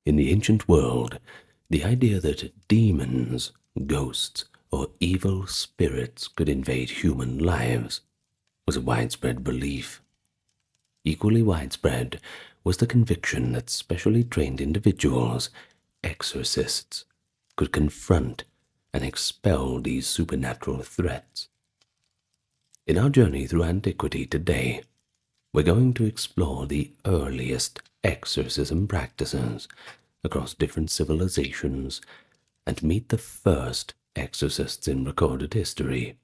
In the ancient world, the idea that demons, ghosts, or evil spirits could invade human lives was a widespread belief. Equally widespread was the conviction that specially trained individuals, exorcists, could confront and expel these supernatural threats. In our journey through antiquity today, we're going to explore the earliest exorcism practices across different civilizations and meet the first exorcists in recorded history.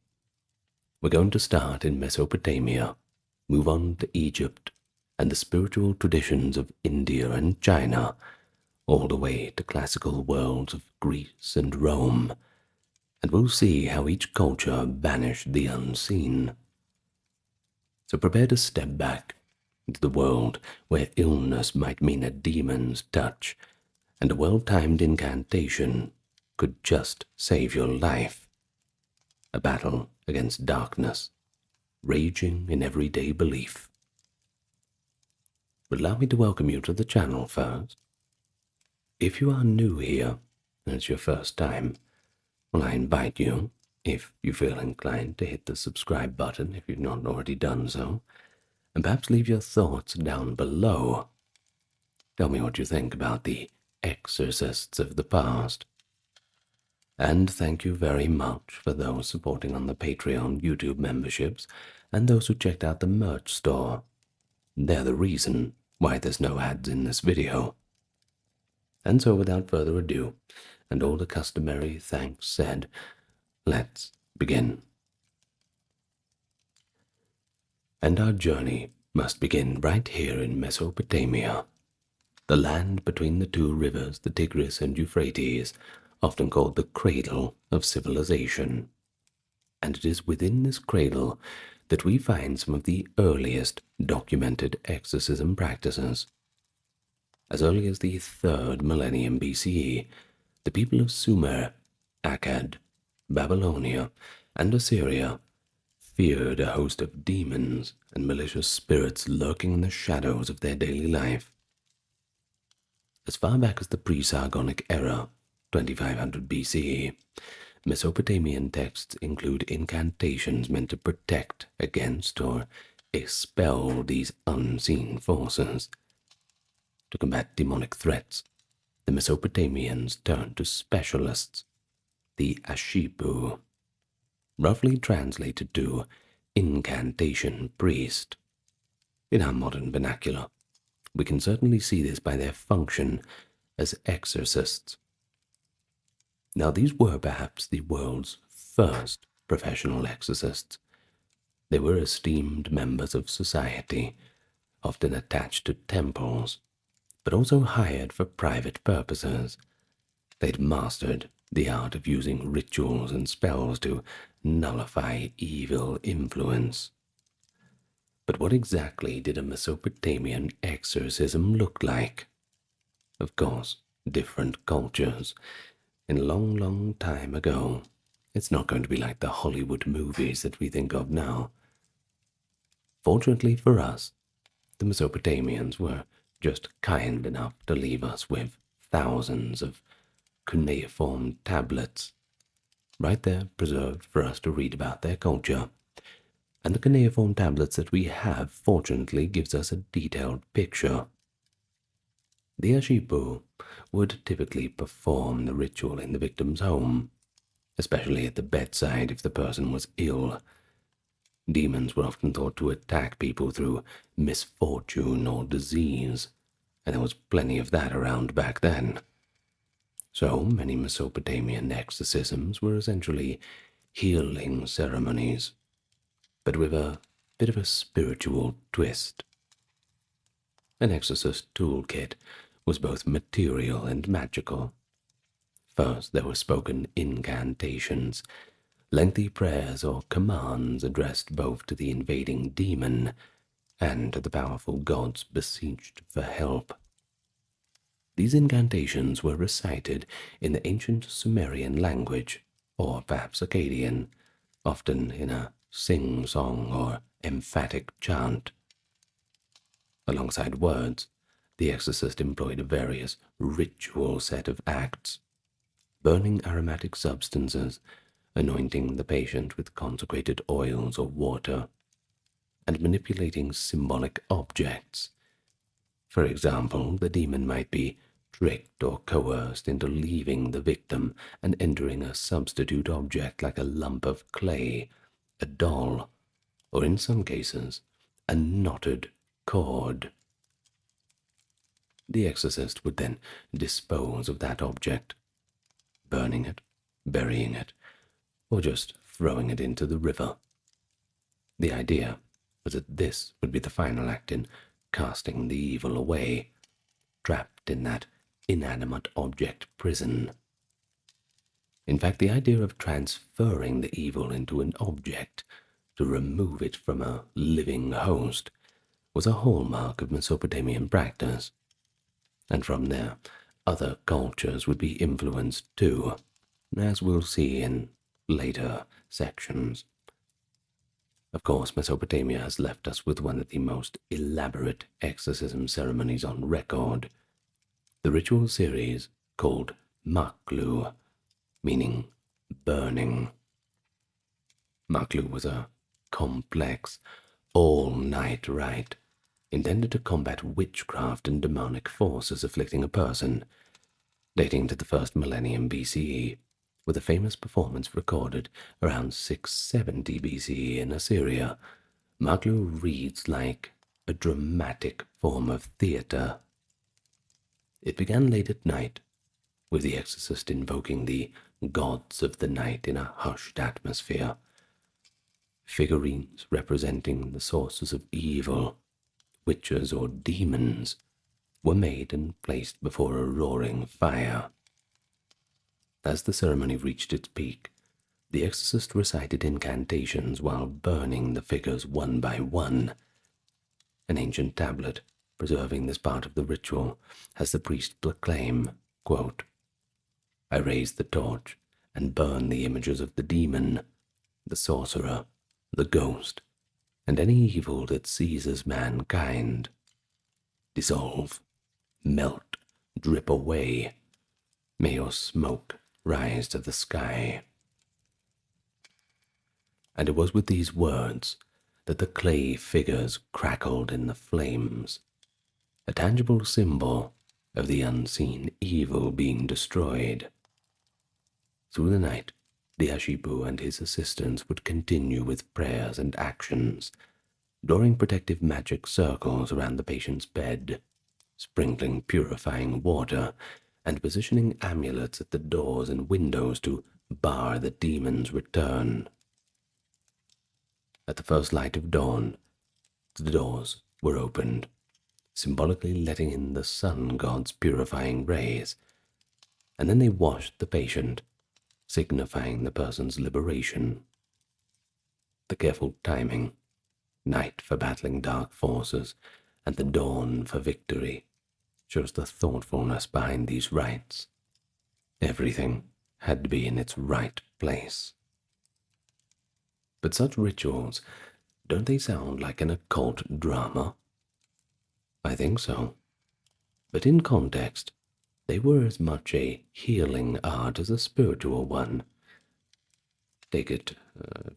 We're going to start in Mesopotamia, move on to Egypt and the spiritual traditions of India and China, all the way to classical worlds of Greece and Rome, and we'll see how each culture banished the unseen. So prepare to step back into the world where illness might mean a demon's touch and a well-timed incantation could just save your life. A battle against darkness, raging in everyday belief. But allow me to welcome you to the channel first. If you are new here, and it's your first time, well, I invite you, if you feel inclined, to hit the subscribe button if you've not already done so, and perhaps leave your thoughts down below. Tell me what you think about the exorcists of the past. And thank you very much for those supporting on the Patreon YouTube memberships and those who checked out the merch store. They're the reason why there's no ads in this video. And so without further ado, and all the customary thanks said, let's begin. And our journey must begin right here in Mesopotamia, the land between the two rivers, the Tigris and Euphrates, often called the cradle of civilization. And it is within this cradle that we find some of the earliest documented exorcism practices. As early as the 3rd millennium BCE, the people of Sumer, Akkad, Babylonia, and Assyria feared a host of demons and malicious spirits lurking in the shadows of their daily life. As far back as the pre-Sargonic era, 2500 BCE, Mesopotamian texts include incantations meant to protect against or expel these unseen forces. To combat demonic threats, the Mesopotamians turned to specialists, the Ašipu, roughly translated to incantation priest. In our modern vernacular, we can certainly see this by their function as exorcists. Now, these were perhaps the world's first professional exorcists. They were esteemed members of society, often attached to temples, but also hired for private purposes. They'd mastered the art of using rituals and spells to nullify evil influence. But what exactly did a Mesopotamian exorcism look like? Of course, different cultures. In a long, long time ago, it's not going to be like the Hollywood movies that we think of now. Fortunately for us, the Mesopotamians were just kind enough to leave us with thousands of cuneiform tablets, right there preserved for us to read about their culture. And the cuneiform tablets that we have, fortunately, gives us a detailed picture. The Ašipu would typically perform the ritual in the victim's home, especially at the bedside if the person was ill. Demons were often thought to attack people through misfortune or disease, and there was plenty of that around back then. So many Mesopotamian exorcisms were essentially healing ceremonies, but with a bit of a spiritual twist. An exorcist toolkit was both material and magical. First, there were spoken incantations, lengthy prayers or commands addressed both to the invading demon and to the powerful gods beseeched for help. These incantations were recited in the ancient Sumerian language, or perhaps Akkadian, often in a sing-song or emphatic chant. Alongside words, The exorcist employed a various ritual set of acts, burning aromatic substances, anointing the patient with consecrated oils or water, and manipulating symbolic objects. For example, the demon might be tricked or coerced into leaving the victim and entering a substitute object like a lump of clay, a doll, or in some cases, a knotted cord. The exorcist would then dispose of that object, burning it, burying it, or just throwing it into the river. The idea was that this would be the final act in casting the evil away, trapped in that inanimate object prison. In fact, the idea of transferring the evil into an object to remove it from a living host was a hallmark of Mesopotamian practice, and from there other cultures would be influenced too, as we'll see in later sections. Of course, Mesopotamia has left us with one of the most elaborate exorcism ceremonies on record, the ritual series called Maklu, meaning burning. Maklu was a complex, all-night rite intended to combat witchcraft and demonic forces afflicting a person, dating to the first millennium BCE, with a famous performance recorded around 670 BCE in Assyria. Maklu reads like a dramatic form of theatre. It began late at night, with the exorcist invoking the gods of the night in a hushed atmosphere. Figurines representing the sources of evil, witches or demons, were made and placed before a roaring fire. As the ceremony reached its peak, the exorcist recited incantations while burning the figures one by one. An ancient tablet preserving this part of the ritual has the priest proclaim, quote, "I raise the torch and burn the images of the demon, the sorcerer, the ghost, and any evil that seizes mankind. Dissolve, melt, drip away. May your smoke rise to the sky." And it was with these words that the clay figures crackled in the flames, a tangible symbol of the unseen evil being destroyed. Through the night, the Ašipu and his assistants would continue with prayers and actions, drawing protective magic circles around the patient's bed, sprinkling purifying water, and positioning amulets at the doors and windows to bar the demon's return. At the first light of dawn, the doors were opened, symbolically letting in the sun god's purifying rays, and then they washed the patient, signifying the person's liberation. The careful timing, night for battling dark forces, and the dawn for victory, shows the thoughtfulness behind these rites. Everything had to be in its right place. But such rituals, don't they sound like an occult drama? I think so. But in context, they were as much a healing art as a spiritual one. Take it,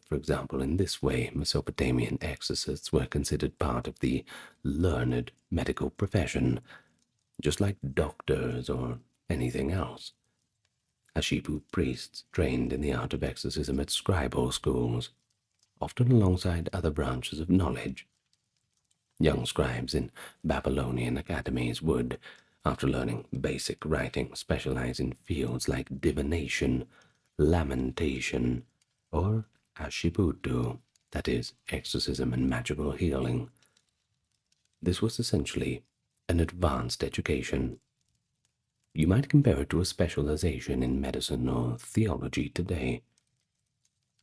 for example, in this way: Mesopotamian exorcists were considered part of the learned medical profession, just like doctors or anything else. Ašipu priests trained in the art of exorcism at scribal schools, often alongside other branches of knowledge. Young scribes in Babylonian academies would, after learning basic writing, specialize in fields like divination, lamentation, or Ashiputu, that is, exorcism and magical healing. This was essentially an advanced education. You might compare it to a specialization in medicine or theology today.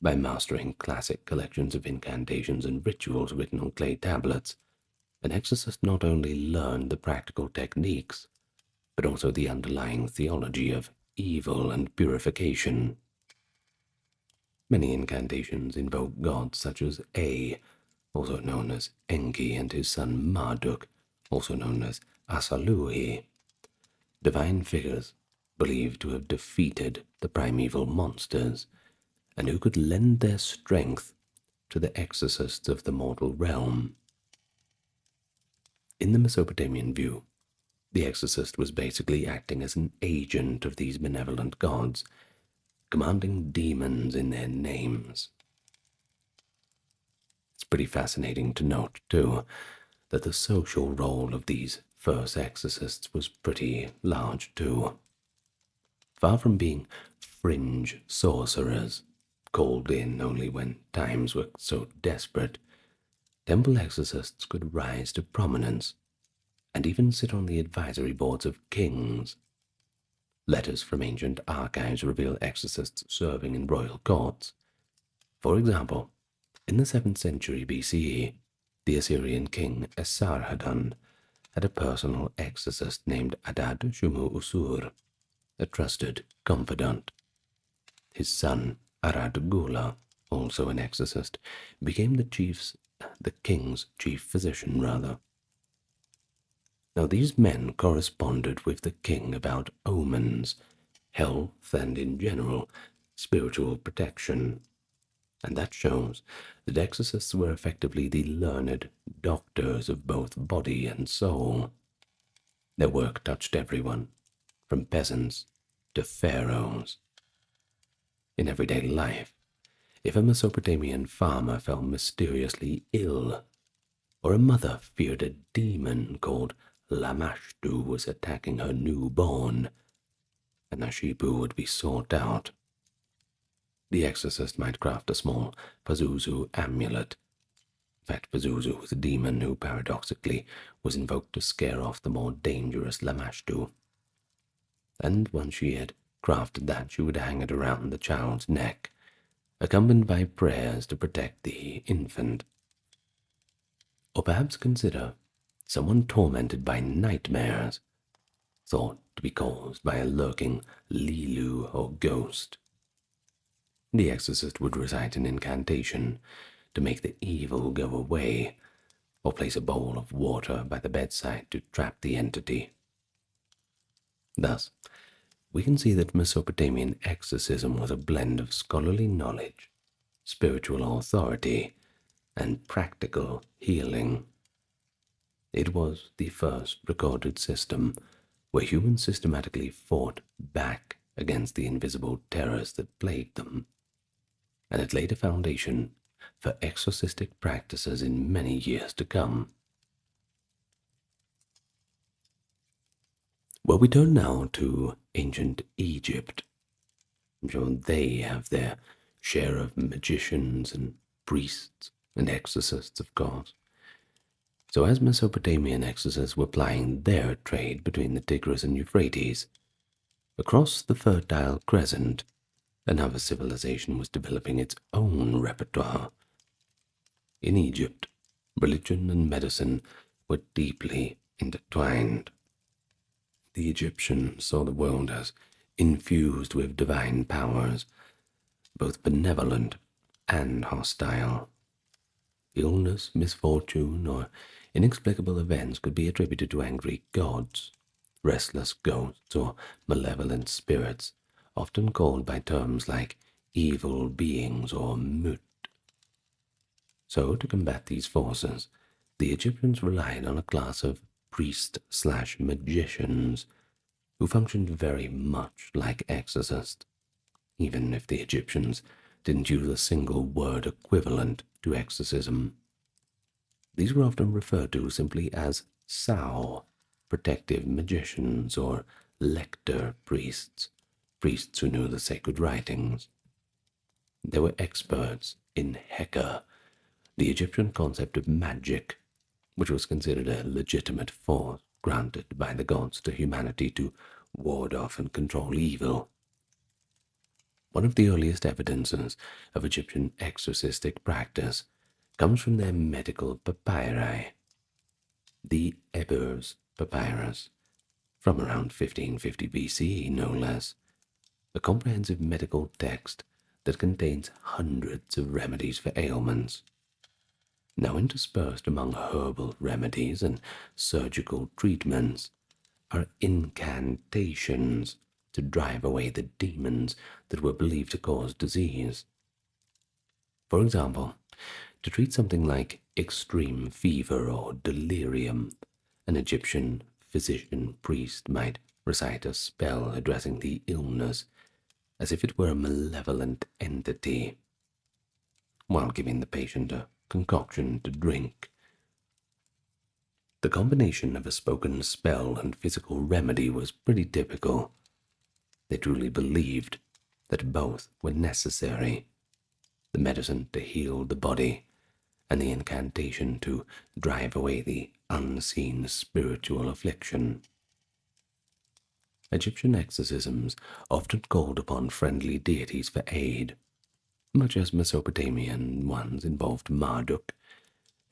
By mastering classic collections of incantations and rituals written on clay tablets, an exorcist not only learned the practical techniques, but also the underlying theology of evil and purification. Many incantations invoke gods such as A, also known as Enki, and his son Marduk, also known as Asalui, divine figures believed to have defeated the primeval monsters and who could lend their strength to the exorcists of the mortal realm. In the Mesopotamian view, the exorcist was basically acting as an agent of these benevolent gods, commanding demons in their names. It's pretty fascinating to note, too, that the social role of these first exorcists was pretty large, too. Far from being fringe sorcerers, called in only when times were so desperate, temple exorcists could rise to prominence and even sit on the advisory boards of kings. Letters from ancient archives reveal exorcists serving in royal courts. For example, in the 7th century BCE, the Assyrian king Esarhaddon had a personal exorcist named Adad Shumu Usur, a trusted confidant. His son, Arad Gula, also an exorcist, became the king's chief physician, rather. Now these men corresponded with the king about omens, health, and in general, spiritual protection. And that shows that exorcists were effectively the learned doctors of both body and soul. Their work touched everyone, from peasants to pharaohs. In everyday life, if a Mesopotamian farmer fell mysteriously ill, or a mother feared a demon called Lamashtu was attacking her newborn, an Ašipu would be sought out. The exorcist might craft a small Pazuzu amulet. In fact, Pazuzu was a demon who, paradoxically, was invoked to scare off the more dangerous Lamashtu. And once she had crafted that, she would hang it around the child's neck, accompanied by prayers to protect the infant. Or perhaps consider someone tormented by nightmares, thought to be caused by a lurking Lilu or ghost. The exorcist would recite an incantation to make the evil go away, or place a bowl of water by the bedside to trap the entity. Thus, we can see that Mesopotamian exorcism was a blend of scholarly knowledge, spiritual authority, and practical healing. It was the first recorded system where humans systematically fought back against the invisible terrors that plagued them, and it laid a foundation for exorcistic practices in many years to come. Well, we turn now to ancient Egypt. I'm sure they have their share of magicians and priests and exorcists, of course. So as Mesopotamian exorcists were plying their trade between the Tigris and Euphrates, across the Fertile Crescent, another civilization was developing its own repertoire. In Egypt, religion and medicine were deeply intertwined. The Egyptians saw the world as infused with divine powers, both benevolent and hostile. Illness, misfortune, or inexplicable events could be attributed to angry gods, restless ghosts, or malevolent spirits, often called by terms like evil beings or mut. So, to combat these forces, the Egyptians relied on a class of priest/magicians who functioned very much like exorcists, even if the Egyptians didn't use a single word equivalent to exorcism. These were often referred to simply as Sao, protective magicians, or lector priests, priests who knew the sacred writings. They were experts in Heka, the Egyptian concept of magic, which was considered a legitimate force granted by the gods to humanity to ward off and control evil. One of the earliest evidences of Egyptian exorcistic practice comes from their medical papyri, the Ebers Papyrus, from around 1550 BCE, no less, a comprehensive medical text that contains hundreds of remedies for ailments. Now interspersed among herbal remedies and surgical treatments are incantations to drive away the demons that were believed to cause disease. For example, to treat something like extreme fever or delirium, an Egyptian physician priest might recite a spell addressing the illness as if it were a malevolent entity, while giving the patient a concoction to drink. The combination of a spoken spell and physical remedy was pretty typical. They truly believed that both were necessary, the medicine to heal the body and the incantation to drive away the unseen spiritual affliction. Egyptian exorcisms often called upon friendly deities for aid, much as Mesopotamian ones involved Marduk.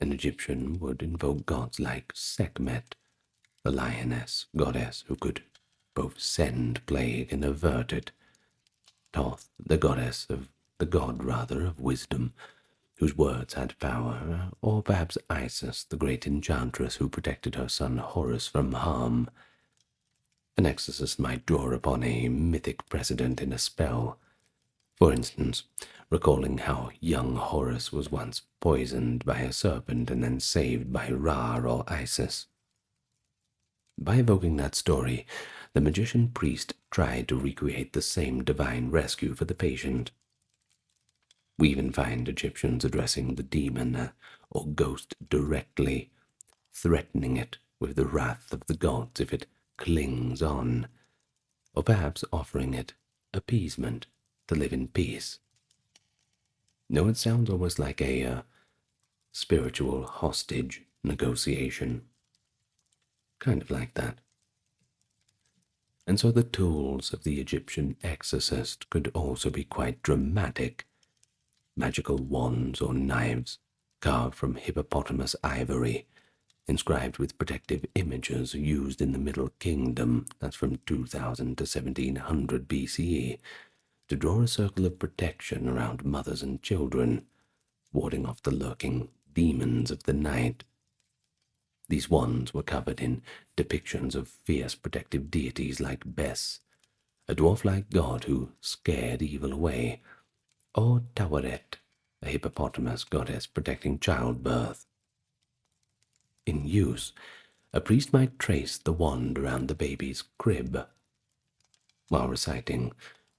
An Egyptian would invoke gods like Sekhmet, the lioness goddess who could both send plague and avert it, Thoth, the god of wisdom, whose words had power, or perhaps Isis, the great enchantress who protected her son Horus from harm. An exorcist might draw upon a mythic precedent in a spell, for instance, recalling how young Horus was once poisoned by a serpent and then saved by Ra or Isis. By evoking that story, the magician priest tried to recreate the same divine rescue for the patient. We even find Egyptians addressing the demon or ghost directly, threatening it with the wrath of the gods if it clings on, or perhaps offering it appeasement to live in peace. No, it sounds almost like a spiritual hostage negotiation. Kind of like that. And so the tools of the Egyptian exorcist could also be quite dramatic. Magical wands or knives carved from hippopotamus ivory, inscribed with protective images used in the Middle Kingdom, that's from 2000 to 1700 BCE, to draw a circle of protection around mothers and children, warding off the lurking demons of the night. These wands were covered in depictions of fierce protective deities like Bes, a dwarf-like god who scared evil away, or Taweret, a hippopotamus goddess protecting childbirth. In use, a priest might trace the wand around the baby's crib, while reciting,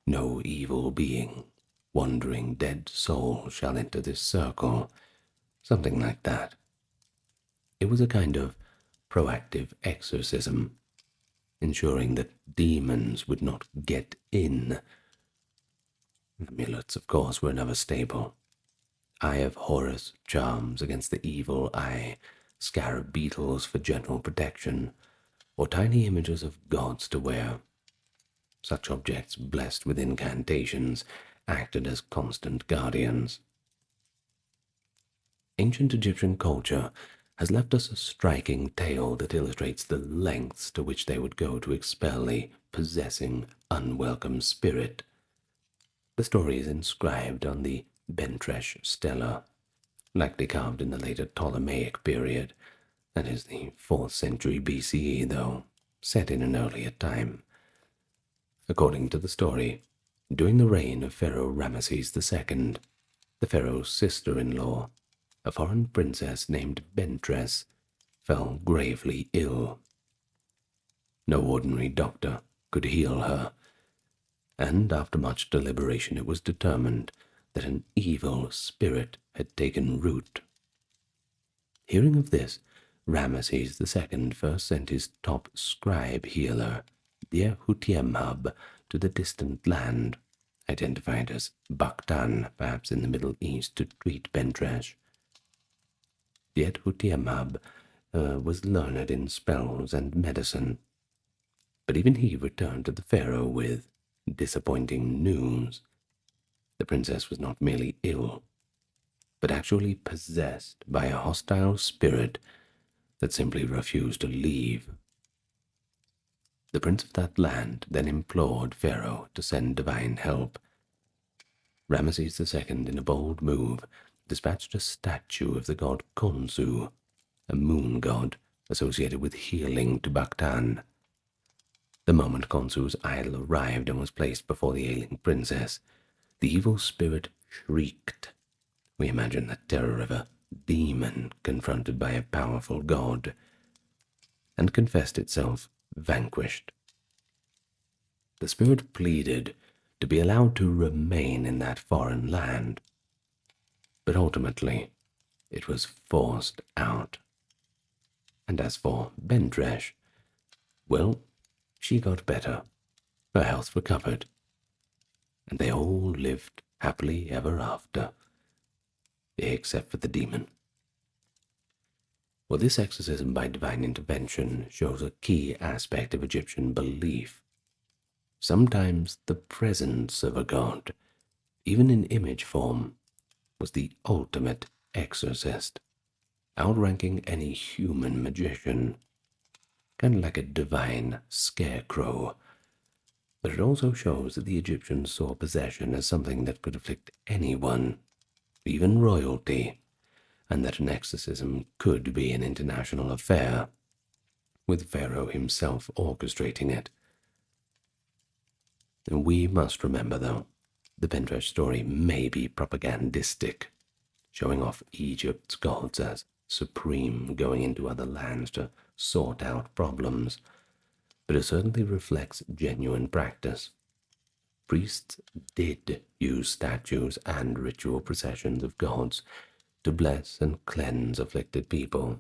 "No evil being, wandering dead soul shall enter this circle," something like that. It was a kind of proactive exorcism, ensuring that demons would not get in. Amulets, of course, were another staple. Eye of Horus charms against the evil eye, scarab beetles for general protection, or tiny images of gods to wear. Such objects, blessed with incantations, acted as constant guardians. Ancient Egyptian culture has left us a striking tale that illustrates the lengths to which they would go to expel a possessing, unwelcome spirit. The story is inscribed on the Bentresh stela, likely carved in the later Ptolemaic period, that is the 4th century BCE, though set in an earlier time. According to the story, during the reign of Pharaoh Ramesses II, the pharaoh's sister-in-law, a foreign princess named Bentres, fell gravely ill. No ordinary doctor could heal her, and after much deliberation it was determined that an evil spirit had taken root. Hearing of this, Ramesses II first sent his top scribe healer, Hutiemhab, to the distant land, identified as Bakhtan, perhaps in the Middle East, to treat Bentresh. Hutiemhab was learned in spells and medicine, but even he returned to the pharaoh with disappointing news. The princess was not merely ill, but actually possessed by a hostile spirit that simply refused to leave. The prince of that land then implored Pharaoh to send divine help. Ramesses II, in a bold move, dispatched a statue of the god Khonsu, a moon god associated with healing, to Bakhtan. The moment Khonsu's idol arrived and was placed before the ailing princess, the evil spirit shrieked. We imagine the terror of a demon confronted by a powerful god, and confessed itself vanquished. The spirit pleaded to be allowed to remain in that foreign land, but ultimately it was forced out. And as for Bentresh, well, she got better, her health recovered, and they all lived happily ever after, except for the demon. Well, this exorcism by divine intervention shows a key aspect of Egyptian belief. Sometimes the presence of a god, even in image form, was the ultimate exorcist, outranking any human magician, kind of like a divine scarecrow. But it also shows that the Egyptians saw possession as something that could afflict anyone, even royalty, and that an exorcism could be an international affair, with Pharaoh himself orchestrating it. And we must remember, though, the Bentresh story may be propagandistic, showing off Egypt's gods as supreme, going into other lands to sort out problems, but it certainly reflects genuine practice. Priests did use statues and ritual processions of gods to bless and cleanse afflicted people.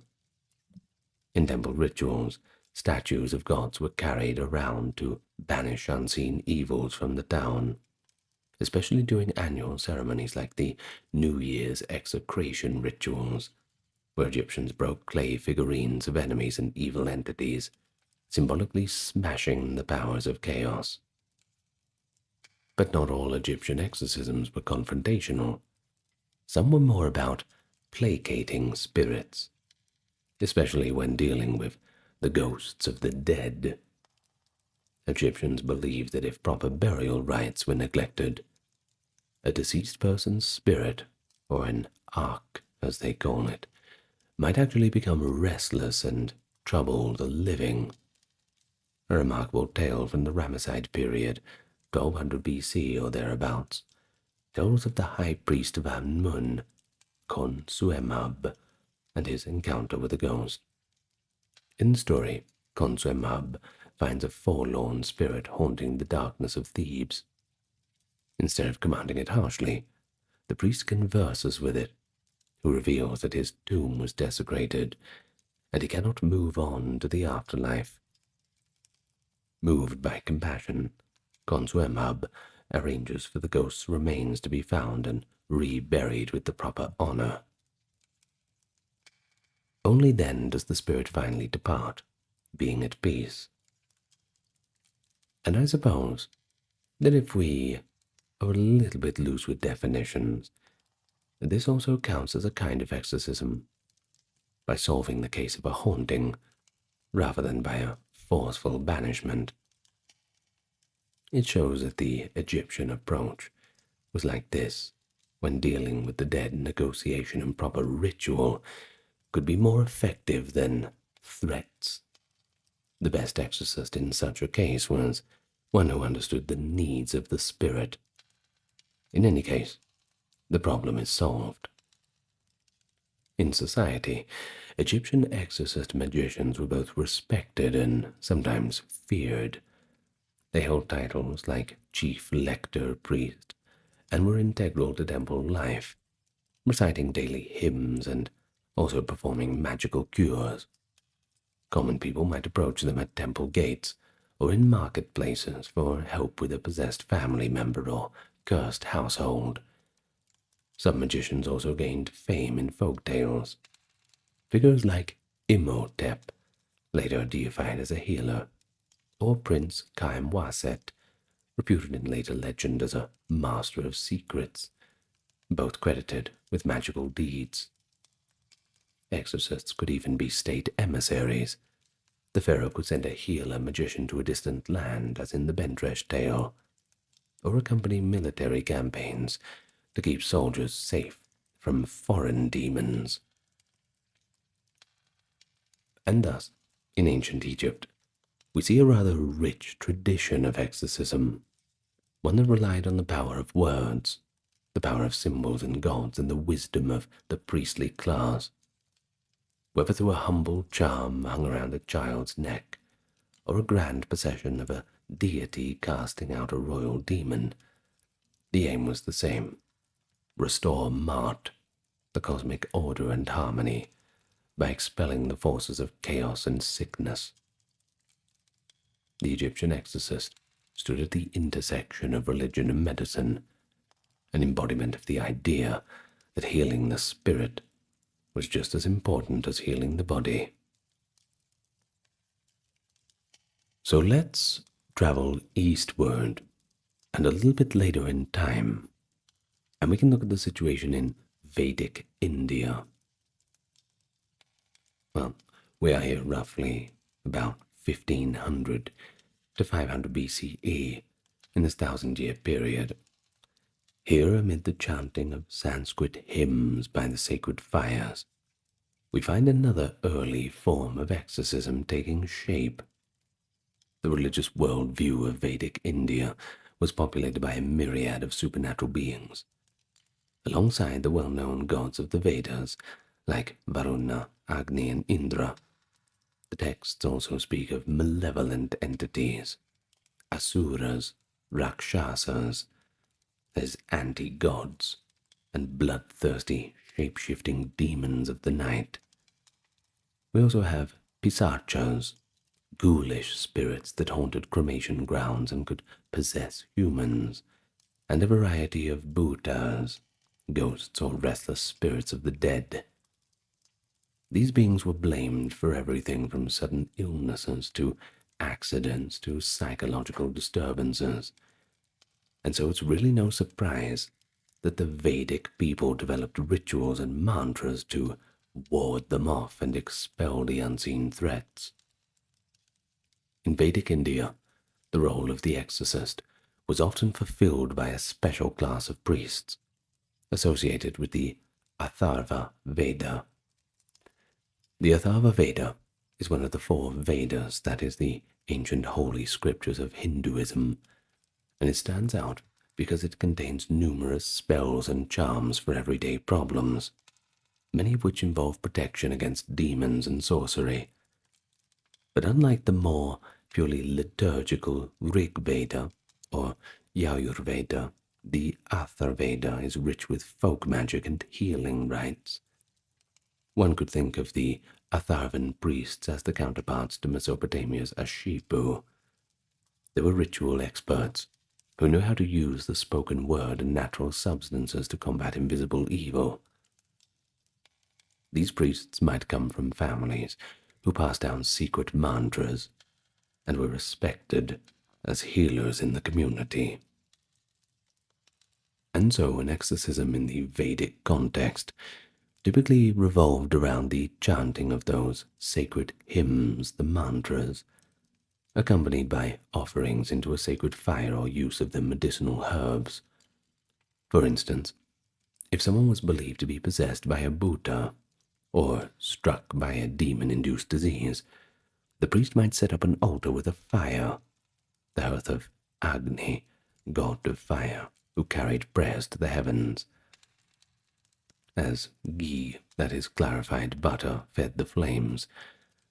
In temple rituals, statues of gods were carried around to banish unseen evils from the town, especially during annual ceremonies like the New Year's execration rituals, where Egyptians broke clay figurines of enemies and evil entities, symbolically smashing the powers of chaos. But not all Egyptian exorcisms were confrontational. Some were more about placating spirits, especially when dealing with the ghosts of the dead. Egyptians believed that if proper burial rites were neglected, a deceased person's spirit, or an ark as they call it, might actually become restless and trouble the living. A remarkable tale from the Ramesside period, 1200 BC or thereabouts, tells of the high priest of Amun, Khonsu-Emab, and his encounter with a ghost. In the story, Khonsu-Emab finds a forlorn spirit haunting the darkness of Thebes. Instead of commanding it harshly, the priest converses with it, who reveals that his tomb was desecrated, and he cannot move on to the afterlife. Moved by compassion, Khonsu-Emab arranges for the ghost's remains to be found and reburied with the proper honor. Only then does the spirit finally depart, being at peace. And I suppose that if we are a little bit loose with definitions, this also counts as a kind of exorcism, by solving the case of a haunting, rather than by a forceful banishment. It shows that the Egyptian approach was like this when dealing with the dead. Negotiation and proper ritual could be more effective than threats. The best exorcist in such a case was one who understood the needs of the spirit. In any case, the problem is solved. In society, Egyptian exorcist magicians were both respected and sometimes feared. They held titles like chief lector priest and were integral to temple life, reciting daily hymns and also performing magical cures. Common people might approach them at temple gates or in marketplaces for help with a possessed family member or cursed household. Some magicians also gained fame in folk tales. Figures like Imhotep, later deified as a healer, or Prince Khaemwaset, reputed in later legend as a master of secrets, both credited with magical deeds. Exorcists could even be state emissaries. The pharaoh could send a healer magician to a distant land, as in the Bentresh tale, or accompany military campaigns to keep soldiers safe from foreign demons. And thus, in ancient Egypt, we see a rather rich tradition of exorcism, one that relied on the power of words, the power of symbols and gods, and the wisdom of the priestly class. Whether through a humble charm hung around a child's neck, or a grand procession of a deity casting out a royal demon, the aim was the same: restore Mart, the cosmic order and harmony, by expelling the forces of chaos and sickness. The Egyptian exorcist stood at the intersection of religion and medicine, an embodiment of the idea that healing the spirit was just as important as healing the body. So let's travel eastward and a little bit later in time, and we can look at the situation in Vedic India. Well, we are here roughly about 1500 to 500 BCE in this 1,000-year period. Here, amid the chanting of Sanskrit hymns by the sacred fires, we find another early form of exorcism taking shape. The religious worldview of Vedic India was populated by a myriad of supernatural beings. Alongside the well-known gods of the Vedas, like Varuna, Agni, and Indra, the texts also speak of malevolent entities, asuras, rakshasas, as anti-gods, and bloodthirsty, shape-shifting demons of the night. We also have pisachas, ghoulish spirits that haunted cremation grounds and could possess humans, and a variety of bhutas, ghosts or restless spirits of the dead. These beings were blamed for everything from sudden illnesses to accidents to psychological disturbances, and so it's really no surprise that the Vedic people developed rituals and mantras to ward them off and expel the unseen threats. In Vedic India, the role of the exorcist was often fulfilled by a special class of priests, associated with the Atharva Veda. The Atharva Veda is one of the 4 Vedas, that is, the ancient holy scriptures of Hinduism, and it stands out because it contains numerous spells and charms for everyday problems, many of which involve protection against demons and sorcery. But unlike the more purely liturgical Rig Veda or Yajurveda, the Atharvaveda is rich with folk magic and healing rites. One could think of the Atharvan priests as the counterparts to Mesopotamia's Ašipu. They were ritual experts who knew how to use the spoken word and natural substances to combat invisible evil. These priests might come from families who passed down secret mantras and were respected as healers in the community. And so an exorcism in the Vedic context typically revolved around the chanting of those sacred hymns, the mantras, accompanied by offerings into a sacred fire or use of the medicinal herbs. For instance, if someone was believed to be possessed by a bhuta, or struck by a demon-induced disease, the priest might set up an altar with a fire, the hearth of Agni, god of fire, who carried prayers to the heavens. As ghee, that is clarified butter, fed the flames,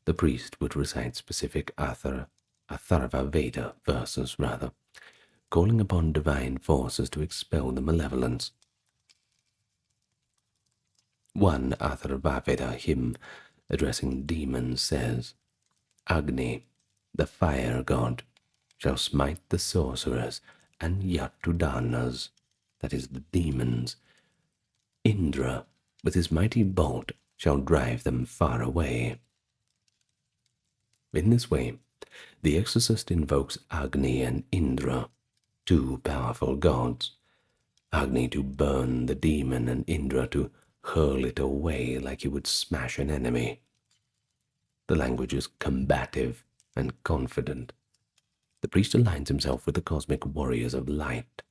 the priest would recite specific Atharva Veda verses, calling upon divine forces to expel the malevolence. One Atharva Veda hymn addressing demons says, Agni, the fire god, shall smite the sorcerers and Yatudanas, that is the demons. Indra, with his mighty bolt, shall drive them far away. In this way, the exorcist invokes Agni and Indra, 2 powerful gods, Agni to burn the demon and Indra to hurl it away like he would smash an enemy. The language is combative and confident. The priest aligns himself with the cosmic warriors of light.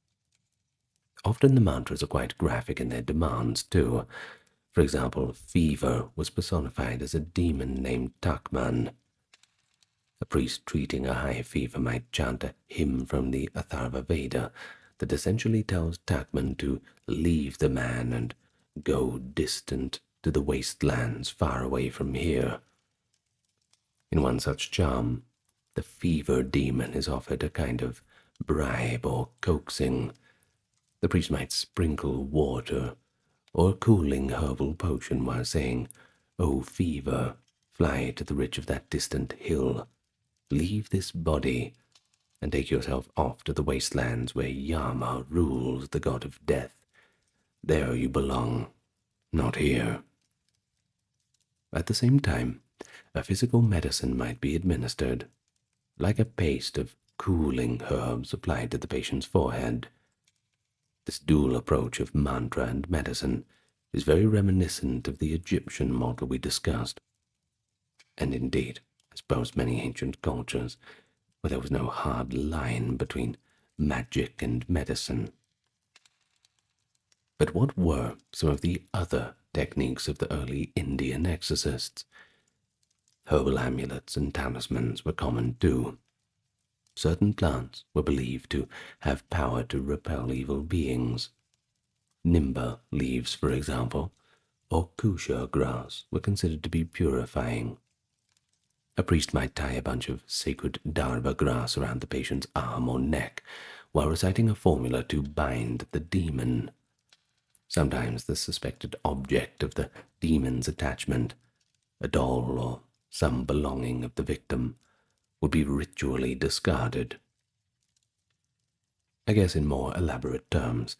Often the mantras are quite graphic in their demands too. For example, fever was personified as a demon named Takman. A priest treating a high fever might chant a hymn from the Atharva Veda that essentially tells Takman to leave the man and go distant to the wastelands far away from here. In one such charm, the fever demon is offered a kind of bribe or coaxing. The priest might sprinkle water or a cooling herbal potion while saying, "O fever, fly to the ridge of that distant hill. Leave this body and take yourself off to the wastelands where Yama rules, the god of death. There you belong, not here." At the same time, a physical medicine might be administered, like a paste of cooling herbs applied to the patient's forehead. This dual approach of mantra and medicine is very reminiscent of the Egyptian model we discussed, and indeed, I suppose many ancient cultures where there was no hard line between magic and medicine. But what were some of the other techniques of the early Indian exorcists? Herbal amulets and talismans were common too. Certain plants were believed to have power to repel evil beings. Nimba leaves, for example, or kusha grass were considered to be purifying. A priest might tie a bunch of sacred darba grass around the patient's arm or neck while reciting a formula to bind the demon. Sometimes the suspected object of the demon's attachment, a doll or some belonging of the victim, would be ritually discarded. I guess in more elaborate terms,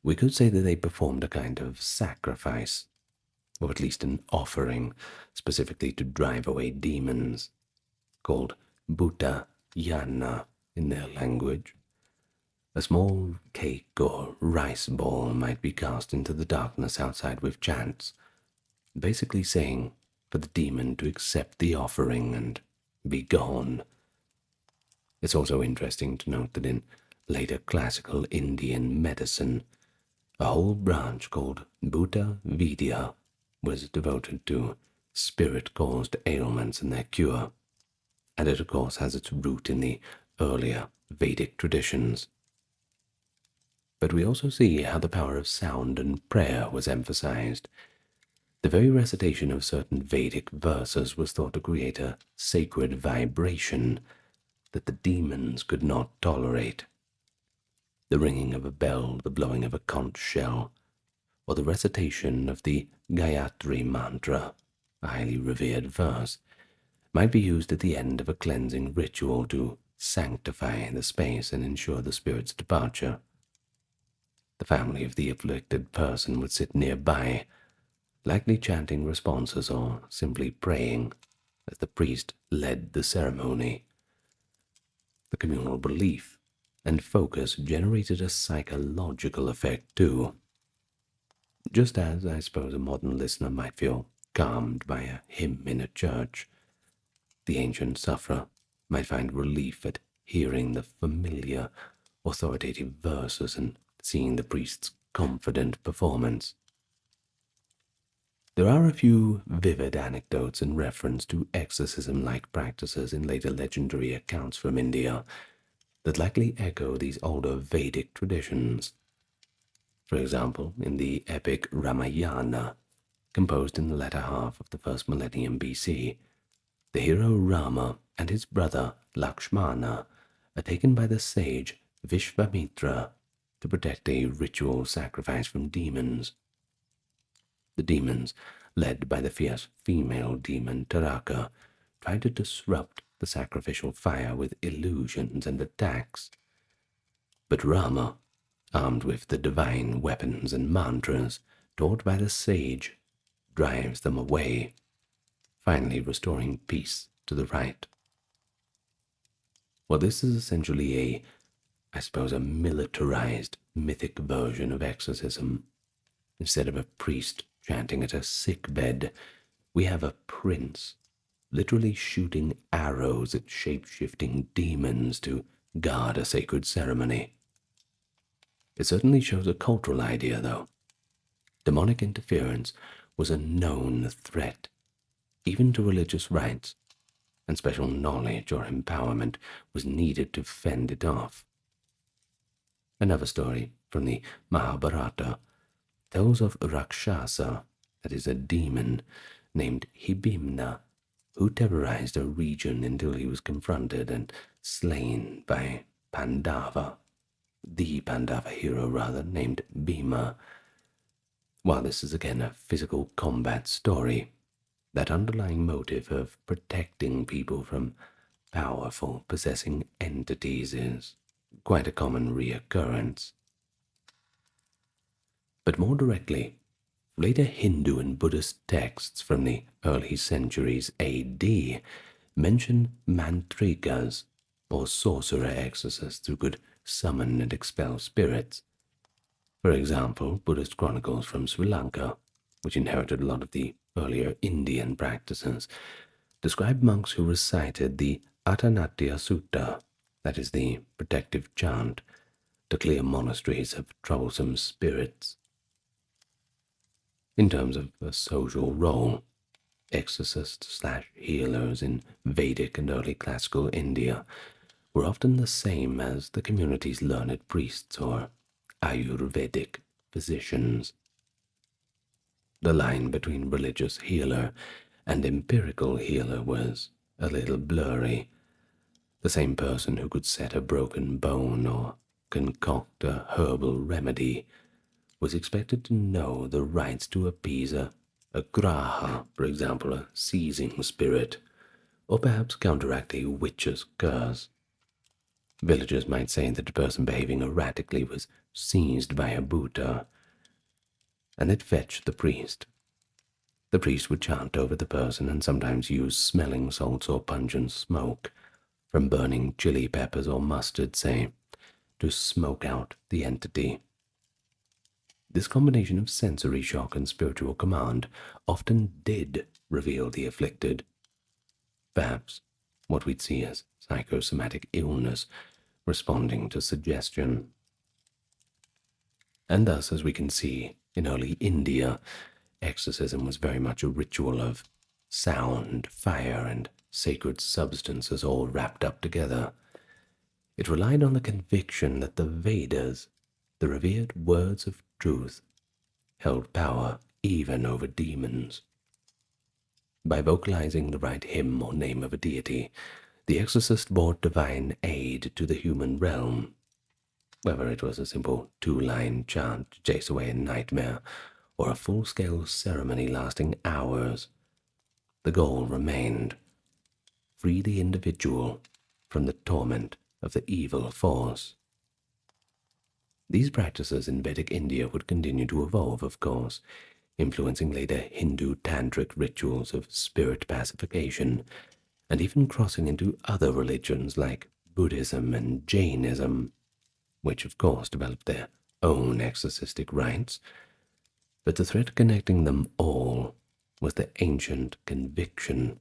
we could say that they performed a kind of sacrifice, or at least an offering, specifically to drive away demons, called Bhuta Yana in their language. A small cake or rice ball might be cast into the darkness outside with chants, basically saying for the demon to accept the offering and be gone. It's also interesting to note that in later classical Indian medicine, a whole branch called Bhuta Vidya was devoted to spirit-caused ailments and their cure, and it of course has its root in the earlier Vedic traditions. But we also see how the power of sound and prayer was emphasized. The very recitation of certain Vedic verses was thought to create a sacred vibration that the demons could not tolerate. The ringing of a bell, the blowing of a conch shell, or the recitation of the Gayatri mantra, a highly revered verse, might be used at the end of a cleansing ritual to sanctify the space and ensure the spirit's departure. The family of the afflicted person would sit nearby, likely chanting responses or simply praying as the priest led the ceremony. The communal belief and focus generated a psychological effect too. Just as I suppose a modern listener might feel calmed by a hymn in a church, the ancient sufferer might find relief at hearing the familiar, authoritative verses and seeing the priest's confident performance. There are a few vivid anecdotes in reference to exorcism-like practices in later legendary accounts from India that likely echo these older Vedic traditions. For example, in the epic Ramayana, composed in the latter half of the first millennium BC, the hero Rama and his brother Lakshmana are taken by the sage Vishvamitra to protect a ritual sacrifice from demons. The demons, led by the fierce female demon Taraka, try to disrupt the sacrificial fire with illusions and attacks. But Rama, armed with the divine weapons and mantras taught by the sage, drives them away, finally restoring peace to the rite. Well, this is essentially a militarized, mythic version of exorcism. Instead of a priest chanting at a sick bed, we have a prince literally shooting arrows at shape-shifting demons to guard a sacred ceremony. It certainly shows a cultural idea, though. Demonic interference was a known threat, even to religious rites, and special knowledge or empowerment was needed to fend it off. Another story from the Mahabharata tells of Rakshasa, that is a demon, named Hibimna, who terrorized a region until he was confronted and slain by Pandava, the Pandava hero rather, named Bhima. While this is again a physical combat story, that underlying motive of protecting people from powerful possessing entities is quite a common reoccurrence. But more directly, later Hindu and Buddhist texts from the early centuries AD mention mantrikas, or sorcerer exorcists who could summon and expel spirits. For example, Buddhist chronicles from Sri Lanka, which inherited a lot of the earlier Indian practices, describe monks who recited the Atanatya Sutta, that is the protective chant, to clear monasteries of troublesome spirits. In terms of a social role, exorcists/healers in Vedic and early classical India were often the same as the community's learned priests or Ayurvedic physicians. The line between religious healer and empirical healer was a little blurry. The same person who could set a broken bone or concoct a herbal remedy was expected to know the rites to appease a graha, for example, a seizing spirit, or perhaps counteract a witch's curse. Villagers might say that a person behaving erratically was seized by a bhuta, and they'd fetch the priest. The priest would chant over the person and sometimes use smelling salts or pungent smoke from burning chili peppers or mustard, say, to smoke out the entity. This combination of sensory shock and spiritual command often did reveal the afflicted. Perhaps what we'd see as psychosomatic illness responding to suggestion. And thus, as we can see, in early India, exorcism was very much a ritual of sound, fire, and sacred substances all wrapped up together. It relied on the conviction that the Vedas, the revered words of truth, held power even over demons. By vocalizing the right hymn or name of a deity, the exorcist brought divine aid to the human realm. Whether it was a simple two-line chant to chase away a nightmare, or a full-scale ceremony lasting hours, the goal remained: free the individual from the torment of the evil force. These practices in Vedic India would continue to evolve, of course, influencing later Hindu tantric rituals of spirit pacification, and even crossing into other religions like Buddhism and Jainism, which of course developed their own exorcistic rites. But the thread connecting them all was the ancient conviction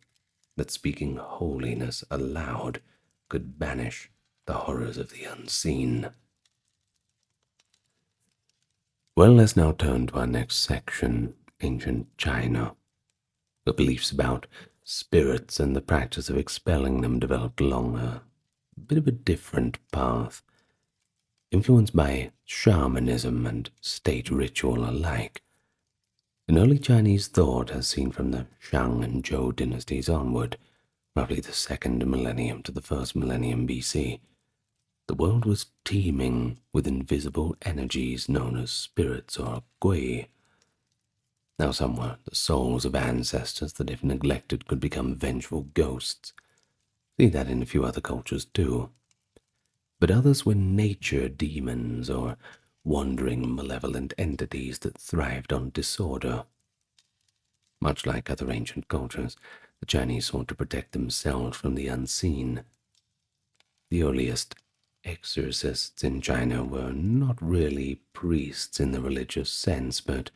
that speaking holiness aloud could banish the horrors of the unseen. Well, let's now turn to our next section, ancient China. The beliefs about spirits and the practice of expelling them developed along a bit of a different path, influenced by shamanism and state ritual alike. In early Chinese thought, as seen from the Shang and Zhou dynasties onward, roughly the 2nd millennium to the 1st millennium BC, the world was teeming with invisible energies known as spirits or gui. Now some were the souls of ancestors that, if neglected, could become vengeful ghosts. See that in a few other cultures too. But others were nature demons or wandering malevolent entities that thrived on disorder. Much like other ancient cultures, the Chinese sought to protect themselves from the unseen. The earliest exorcists in China were not really priests in the religious sense, but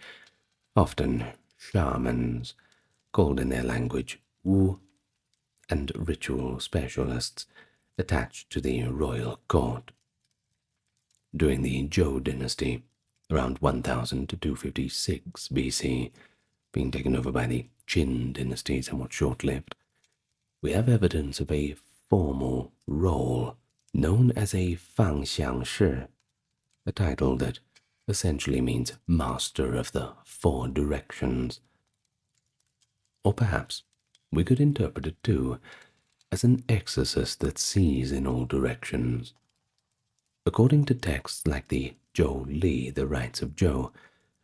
often shamans, called in their language Wu, and ritual specialists attached to the royal court. during the Zhou dynasty, around 1000 to 256 BC, being taken over by the Qin dynasty, somewhat short-lived, we have evidence of a formal role known as a fangxiangshi, a title that essentially means master of the four directions. Or perhaps we could interpret it too as an exorcist that sees in all directions. According to texts like the Zhou Li, the Rites of Zhou,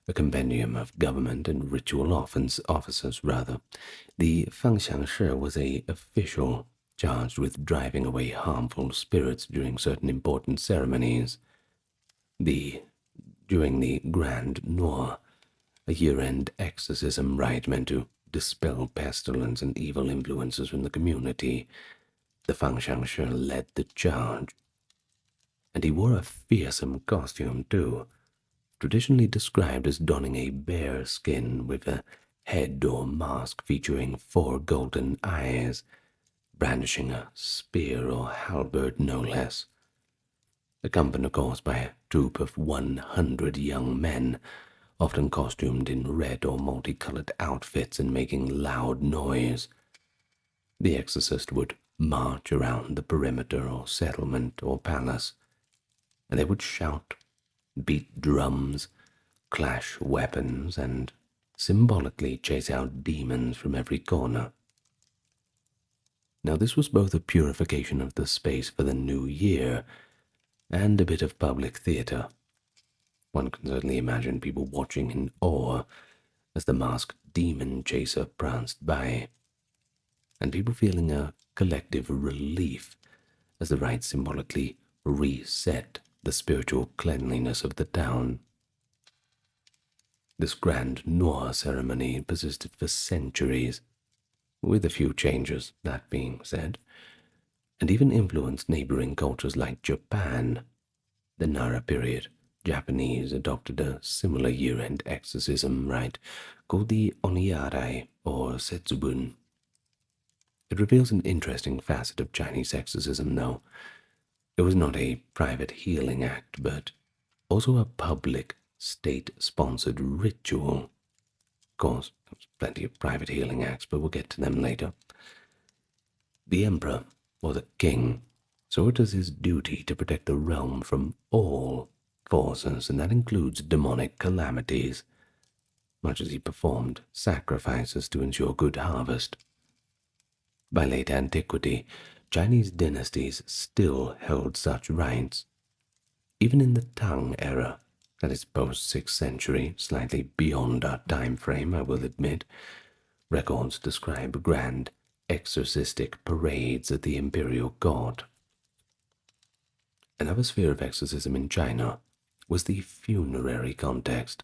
a compendium of government and ritual officers, the fangxiangshi was an official charged with driving away harmful spirits during certain important ceremonies. During the Grand Noir, a year-end exorcism rite meant to dispel pestilence and evil influences from the community, the fangxiangshi led the charge. And he wore a fearsome costume too, traditionally described as donning a bear skin with a head or mask featuring 4 golden eyes, brandishing a spear or halberd no less, accompanied of course by a troop of 100 young men, often costumed in red or multicolored outfits and making loud noise. The exorcist would march around the perimeter or settlement or palace, and they would shout, beat drums, clash weapons, and symbolically chase out demons from every corner. Now this was both a purification of the space for the new year and a bit of public theatre. One can certainly imagine people watching in awe as the masked demon chaser pranced by, and people feeling a collective relief as the rites symbolically reset the spiritual cleanliness of the town. This Grand Noir ceremony persisted for centuries, with a few changes, that being said, and even influenced neighboring cultures like Japan. The Nara period, Japanese adopted a similar year-end exorcism rite called the Oniyarai or Setsubun. It reveals an interesting facet of Chinese exorcism, though. It was not a private healing act, but also a public, state-sponsored ritual. Of course, there was plenty of private healing acts, but we'll get to them later. The emperor, or the king, saw it as his duty to protect the realm from all forces, and that includes demonic calamities, much as he performed sacrifices to ensure good harvest. By late antiquity, Chinese dynasties still held such rites. Even in the Tang era, that is post-6th century, slightly beyond our time frame, I will admit, records describe grand exorcistic parades at the imperial court. Another sphere of exorcism in China was the funerary context.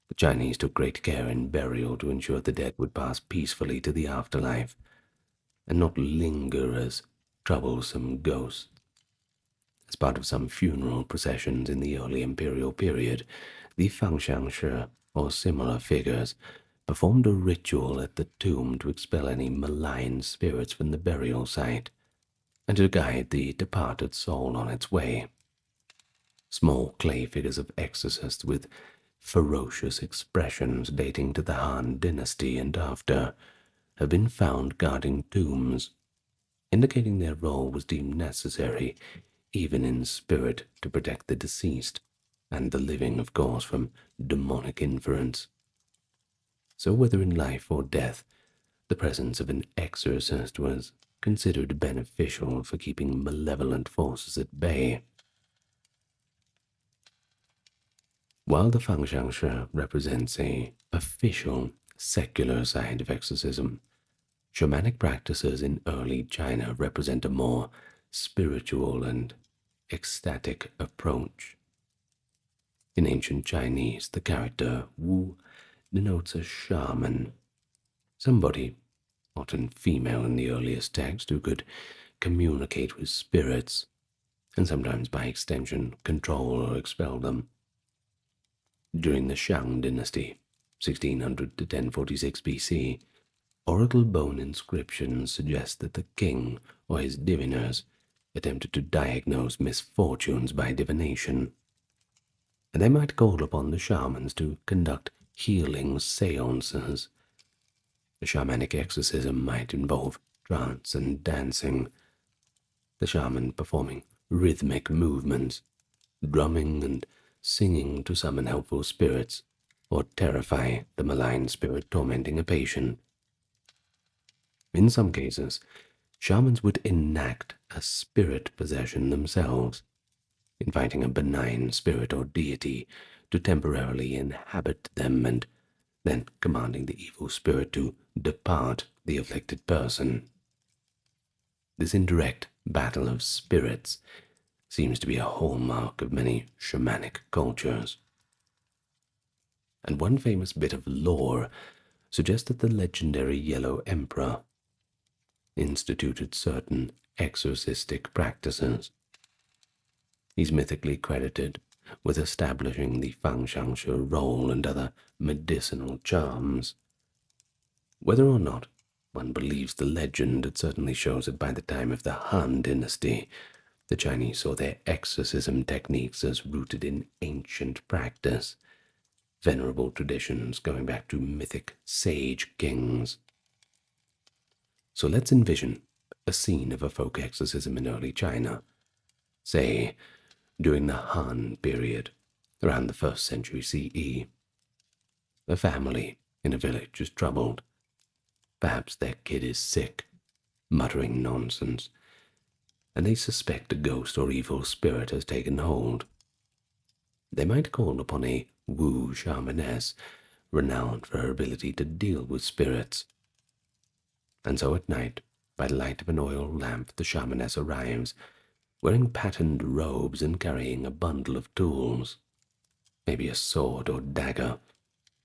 The Chinese took great care in burial to ensure the dead would pass peacefully to the afterlife, and not linger as troublesome ghosts. As part of some funeral processions in the early imperial period, the fangxiangshi, or similar figures, performed a ritual at the tomb to expel any malign spirits from the burial site, and to guide the departed soul on its way. Small clay figures of exorcists with ferocious expressions dating to the Han dynasty and after have been found guarding tombs, indicating their role was deemed necessary, even in spirit, to protect the deceased, and the living, of course, from demonic influence. So whether in life or death, the presence of an exorcist was considered beneficial for keeping malevolent forces at bay. While the fangxiangshi represents an official, secular side of exorcism, shamanic practices in early China represent a more spiritual and ecstatic approach. In ancient Chinese, the character Wu denotes a shaman, somebody, often female in the earliest text, who could communicate with spirits, and sometimes by extension control or expel them. During the Shang dynasty, 1600 to 1046 BC, oracle bone inscriptions suggest that the king or his diviners attempted to diagnose misfortunes by divination, and they might call upon the shamans to conduct healing seances. A shamanic exorcism might involve trance and dancing, the shaman performing rhythmic movements, drumming and singing to summon helpful spirits or terrify the malign spirit tormenting a patient. In some cases, shamans would enact a spirit possession themselves, inviting a benign spirit or deity to temporarily inhabit them and then commanding the evil spirit to depart the afflicted person. This indirect battle of spirits seems to be a hallmark of many shamanic cultures. And one famous bit of lore suggests that the legendary Yellow Emperor instituted certain exorcistic practices. He's mythically credited with establishing the Fang Shangshe roll and other medicinal charms. Whether or not one believes the legend, it certainly shows that by the time of the Han Dynasty, the Chinese saw their exorcism techniques as rooted in ancient practice, venerable traditions going back to mythic sage kings. So let's envision a scene of a folk exorcism in early China, say during the Han period, around the 1st century CE. A family in a village is troubled. Perhaps their kid is sick, muttering nonsense, and they suspect a ghost or evil spirit has taken hold. They might call upon a Wu shamaness, renowned for her ability to deal with spirits. And so at night, by the light of an oil lamp, the shamaness arrives, wearing patterned robes and carrying a bundle of tools, maybe a sword or dagger,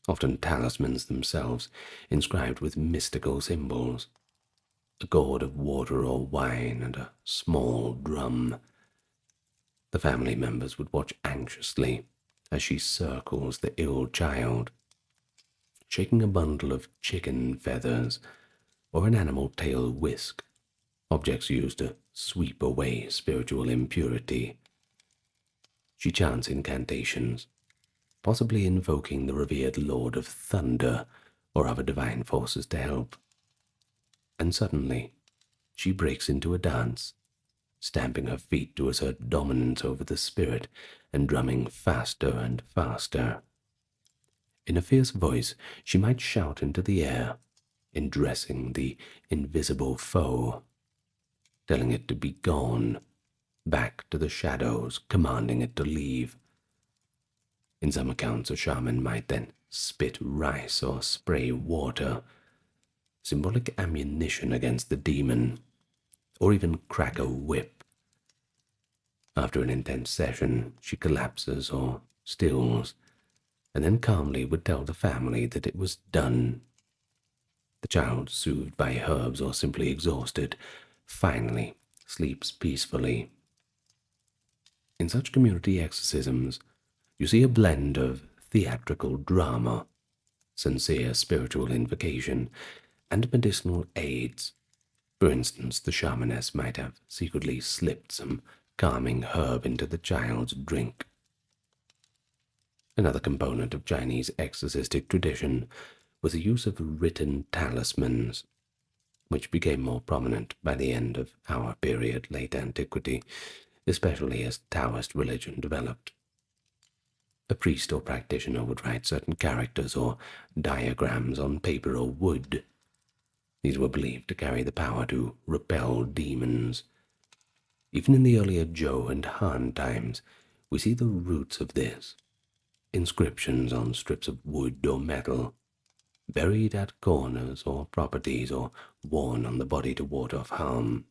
often talismans themselves, inscribed with mystical symbols, a gourd of water or wine, and a small drum. The family members would watch anxiously as she circles the ill child, shaking a bundle of chicken feathers or an animal tail whisk, objects used to sweep away spiritual impurity. She chants incantations, possibly invoking the revered Lord of Thunder or other divine forces to help. And suddenly, she breaks into a dance, stamping her feet to assert dominance over the spirit and drumming faster and faster. In a fierce voice, she might shout into the air, addressing the invisible foe, telling it to be gone, back to the shadows, commanding it to leave. In some accounts, a shaman might then spit rice or spray water, symbolic ammunition against the demon, or even crack a whip. After an intense session, she collapses or stills, and then calmly would tell the family that it was done. The child, soothed by herbs or simply exhausted, finally sleeps peacefully. In such community exorcisms, you see a blend of theatrical drama, sincere spiritual invocation, and medicinal aids. For instance, the shamaness might have secretly slipped some calming herb into the child's drink. Another component of Chinese exorcistic tradition was the use of written talismans, which became more prominent by the end of our period, late antiquity, especially as Taoist religion developed. A priest or practitioner would write certain characters or diagrams on paper or wood. These were believed to carry the power to repel demons. Even in the earlier Zhou and Han times, we see the roots of this. Inscriptions on strips of wood or metal, buried at corners or properties, or worn on the body to ward off harm.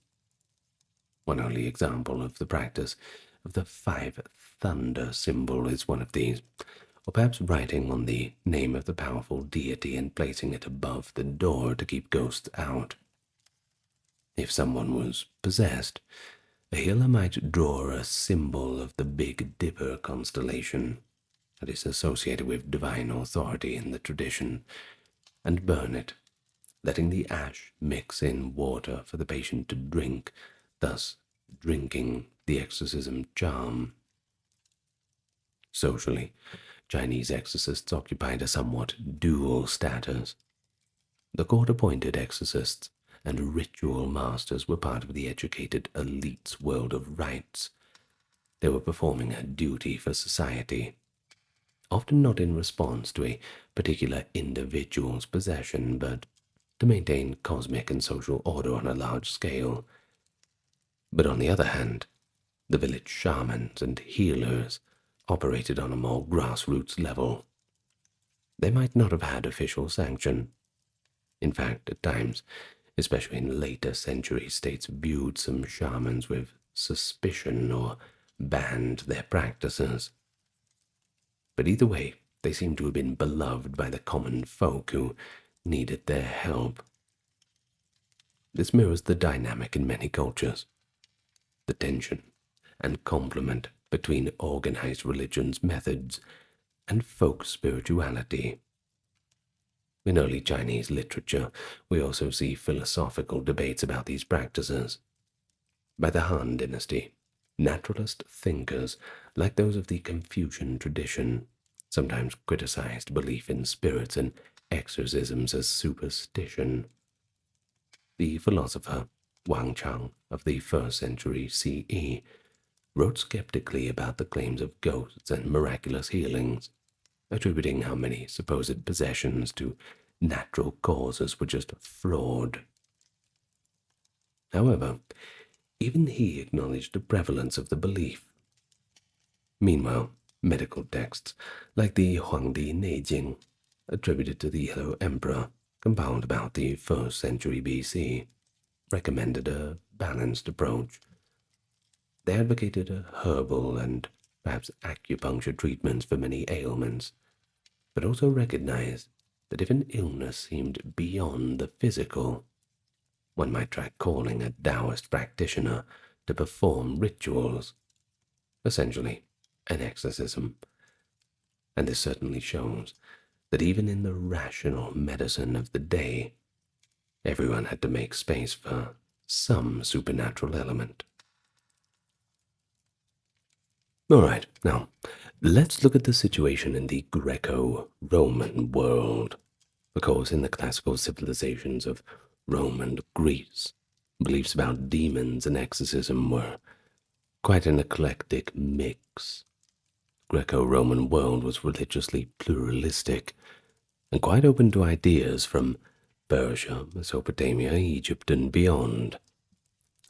One early example of the practice of the 5 thunder symbol is one of these, or perhaps writing on the name of the powerful deity and placing it above the door to keep ghosts out. If someone was possessed, a healer might draw a symbol of the Big Dipper constellation that is associated with divine authority in the tradition, and burn it, letting the ash mix in water for the patient to drink, thus drinking the exorcism charm. Socially, Chinese exorcists occupied a somewhat dual status. The court-appointed exorcists and ritual masters were part of the educated elite's world of rites. They were performing a duty for society, often not in response to a particular individual's possession, but to maintain cosmic and social order on a large scale. But on the other hand, the village shamans and healers operated on a more grassroots level. They might not have had official sanction. In fact, at times, especially in later centuries, states viewed some shamans with suspicion or banned their practices. But either way, they seem to have been beloved by the common folk who needed their help. This mirrors the dynamic in many cultures, the tension and complement between organized religion's methods and folk spirituality. In early Chinese literature, we also see philosophical debates about these practices. By the Han Dynasty, naturalist thinkers, like those of the Confucian tradition, sometimes criticized belief in spirits and exorcisms as superstition. The philosopher Wang Chang of the 1st century CE wrote skeptically about the claims of ghosts and miraculous healings, attributing how many supposed possessions to natural causes were just flawed. However, even he acknowledged the prevalence of the belief. Meanwhile, medical texts like the Huangdi Neijing, attributed to the Yellow Emperor, compiled about the 1st century BC, recommended a balanced approach. They advocated a herbal and perhaps acupuncture treatments for many ailments, but also recognized that if an illness seemed beyond the physical, one might try calling a Taoist practitioner to perform rituals, essentially an exorcism. And this certainly shows that even in the rational medicine of the day, everyone had to make space for some supernatural element. All right, now, let's look at the situation in the Greco-Roman world. Of course, in the classical civilizations of Rome and Greece, beliefs about demons and exorcism were quite an eclectic mix. Greco-Roman world was religiously pluralistic and quite open to ideas from Persia, Mesopotamia, Egypt, and beyond.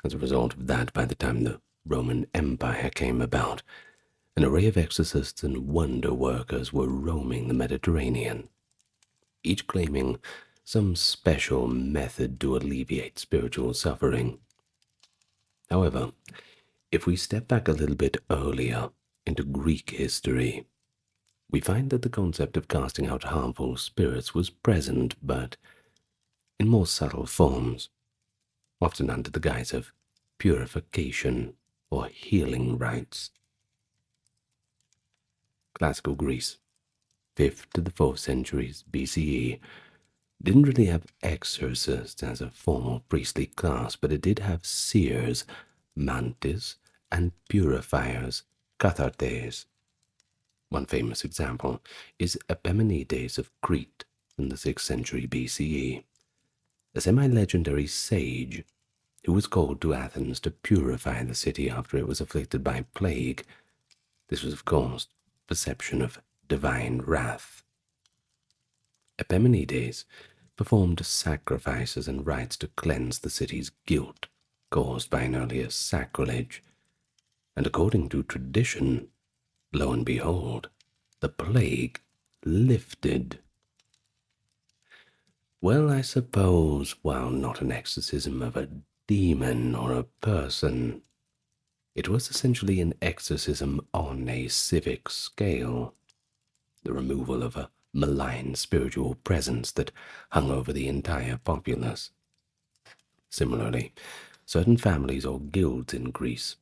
As a result of that, by the time the Roman Empire came about, an array of exorcists and wonder workers were roaming the Mediterranean, each claiming some special method to alleviate spiritual suffering. However, if we step back a little bit earlier into Greek history, we find that the concept of casting out harmful spirits was present, but in more subtle forms, often under the guise of purification or healing rites. Classical Greece, 5th to the 4th centuries BCE, didn't really have exorcists as a formal priestly class, but it did have seers, mantis, and purifiers, kathartes. One famous example is Epimenides of Crete in the 6th century BCE, a semi-legendary sage who was called to Athens to purify the city after it was afflicted by plague. This was, of course, perception of divine wrath. Epimenides performed sacrifices and rites to cleanse the city's guilt caused by an earlier sacrilege, and according to tradition, lo and behold, the plague lifted. Well, I suppose, while not an exorcism of a demon or a person, it was essentially an exorcism on a civic scale, the removal of a malign spiritual presence that hung over the entire populace. Similarly, certain families or guilds in Greece,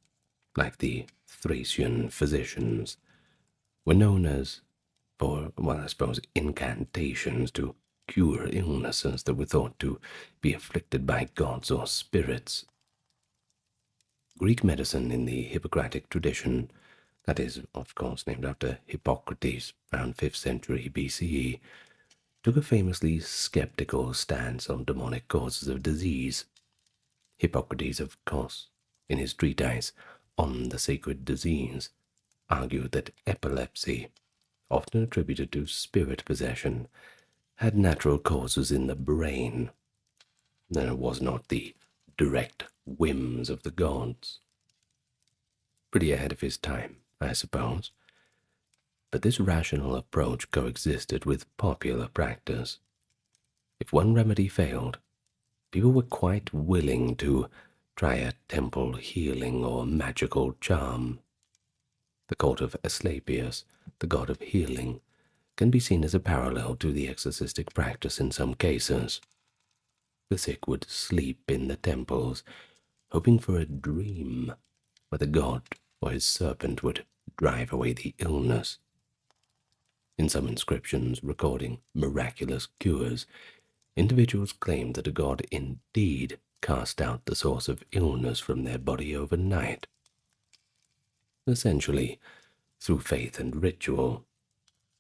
like the Thracian physicians, were known as for, well, I suppose, incantations to cure illnesses that were thought to be afflicted by gods or spirits. Greek medicine in the Hippocratic tradition, that is, of course, named after Hippocrates, around 5th century BCE, took a famously skeptical stance on demonic causes of disease. Hippocrates, of course, in his treatise On the Sacred Disease, argued that epilepsy, often attributed to spirit possession, had natural causes in the brain, and it was not the direct whims of the gods. Pretty ahead of his time, I suppose. But this rational approach coexisted with popular practice. If one remedy failed, people were quite willing to try a temple healing or magical charm. The cult of Asclepius, the god of healing, can be seen as a parallel to the exorcistic practice in some cases. The sick would sleep in the temples, hoping for a dream where the god or his serpent would drive away the illness. In some inscriptions recording miraculous cures, individuals claimed that a god indeed cast out the source of illness from their body overnight. Essentially, through faith and ritual,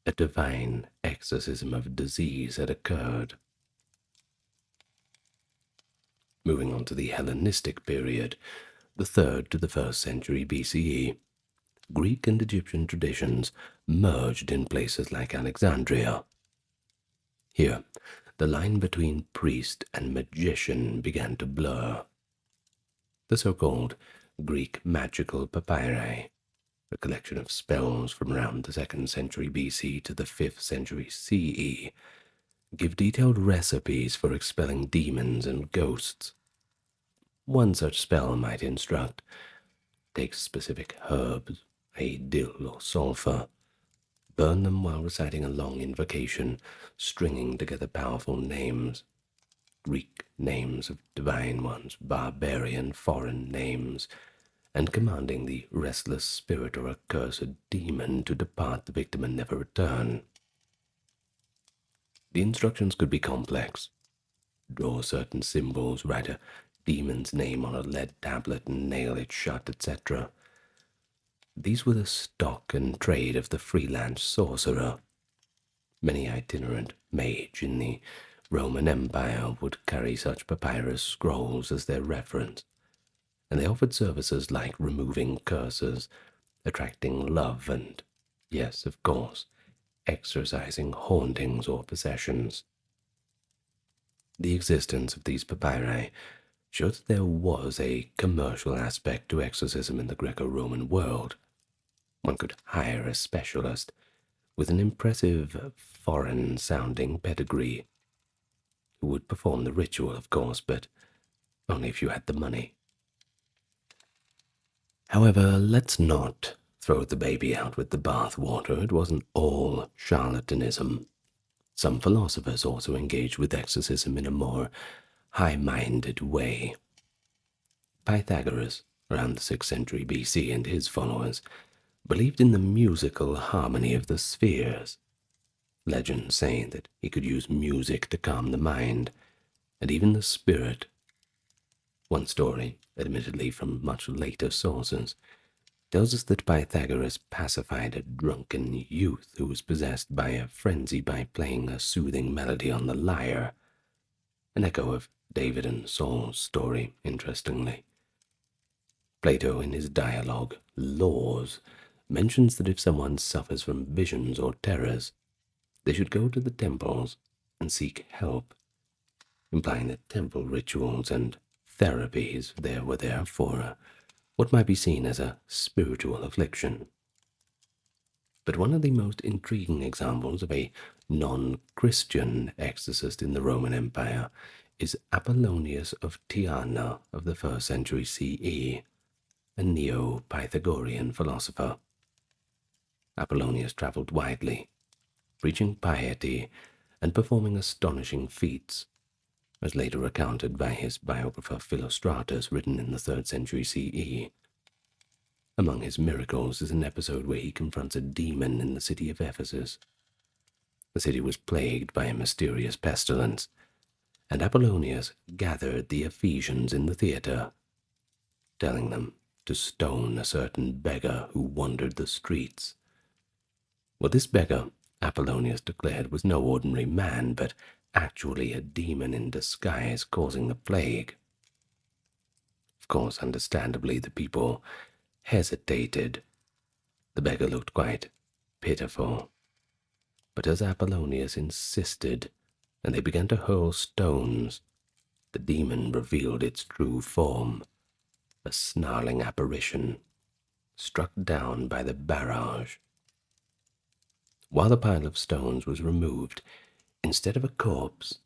a divine exorcism of disease had occurred. Moving on to the Hellenistic period, the 3rd to the 1st century BCE, Greek and Egyptian traditions merged in places like Alexandria. Here, the line between priest and magician began to blur. The so-called Greek magical papyri, a collection of spells from around the 2nd century BC to the 5th century CE, give detailed recipes for expelling demons and ghosts. One such spell might instruct: take specific herbs, dill or sulfur, burn them while reciting a long invocation, stringing together powerful names, Greek names of divine ones, barbarian foreign names, and commanding the restless spirit or accursed demon to depart the victim and never return. The instructions could be complex. Draw certain symbols, write a demon's name on a lead tablet and nail it shut, etc. These were the stock and trade of the freelance sorcerer. Many itinerant mage in the Roman Empire would carry such papyrus scrolls as their reference, and they offered services like removing curses, attracting love, and, yes, of course, exorcising hauntings or possessions. The existence of these papyri showed that there was a commercial aspect to exorcism in the Greco-Roman world. One could hire a specialist with an impressive foreign-sounding pedigree, who would perform the ritual, of course, but only if you had the money. However, let's not throw the baby out with the bathwater. It wasn't all charlatanism. Some philosophers also engaged with exorcism in a more high-minded way. Pythagoras, around the 6th century BC, and his followers believed in the musical harmony of the spheres. Legends say that he could use music to calm the mind, and even the spirit. One story, admittedly from much later sources, tells us that Pythagoras pacified a drunken youth who was possessed by a frenzy by playing a soothing melody on the lyre, an echo of David and Saul's story, interestingly. Plato, in his dialogue Laws, mentions that if someone suffers from visions or terrors, they should go to the temples and seek help, implying that temple rituals and therapies were there for what might be seen as a spiritual affliction. But one of the most intriguing examples of a non-Christian exorcist in the Roman Empire is Apollonius of Tyana of the 1st century CE, a Neo-Pythagorean philosopher. Apollonius traveled widely, preaching piety and performing astonishing feats, as later recounted by his biographer Philostratus, written in the 3rd century CE. Among his miracles is an episode where he confronts a demon in the city of Ephesus. The city was plagued by a mysterious pestilence, and Apollonius gathered the Ephesians in the theater, telling them to stone a certain beggar who wandered the streets. Well, this beggar, Apollonius declared, was no ordinary man, but actually a demon in disguise causing the plague. Of course, understandably, the people hesitated. The beggar looked quite pitiful. But as Apollonius insisted, and they began to hurl stones, the demon revealed its true form, a snarling apparition, struck down by the barrage. While the pile of stones was removed, instead of a corpse,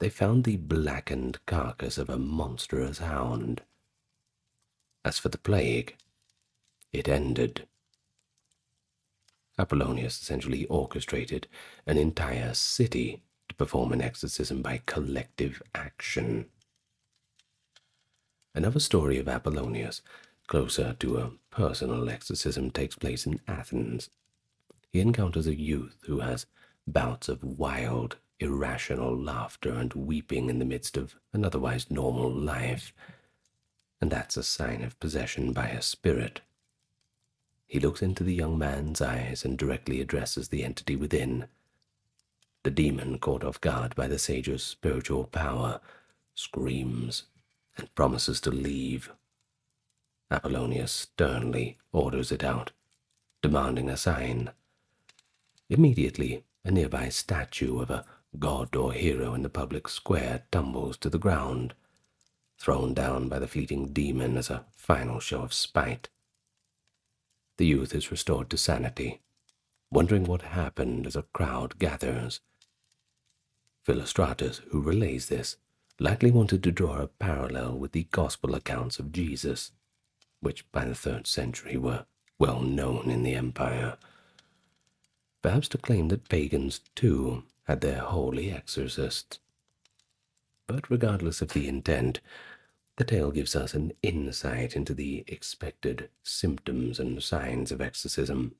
they found the blackened carcass of a monstrous hound. As for the plague, it ended. Apollonius essentially orchestrated an entire city to perform an exorcism by collective action. Another story of Apollonius, closer to a personal exorcism, takes place in Athens. He encounters a youth who has bouts of wild, irrational laughter and weeping in the midst of an otherwise normal life, and that's a sign of possession by a spirit. He looks into the young man's eyes and directly addresses the entity within. The demon, caught off guard by the sage's spiritual power, screams and promises to leave. Apollonius sternly orders it out, demanding a sign. Immediately, a nearby statue of a god or hero in the public square tumbles to the ground, thrown down by the fleeting demon as a final show of spite. The youth is restored to sanity, wondering what happened as a crowd gathers. Philostratus, who relays this, likely wanted to draw a parallel with the gospel accounts of Jesus, which by the 3rd century were well known in the empire. Perhaps to claim that pagans, too, had their holy exorcists. But regardless of the intent, the tale gives us an insight into the expected symptoms and signs of exorcism.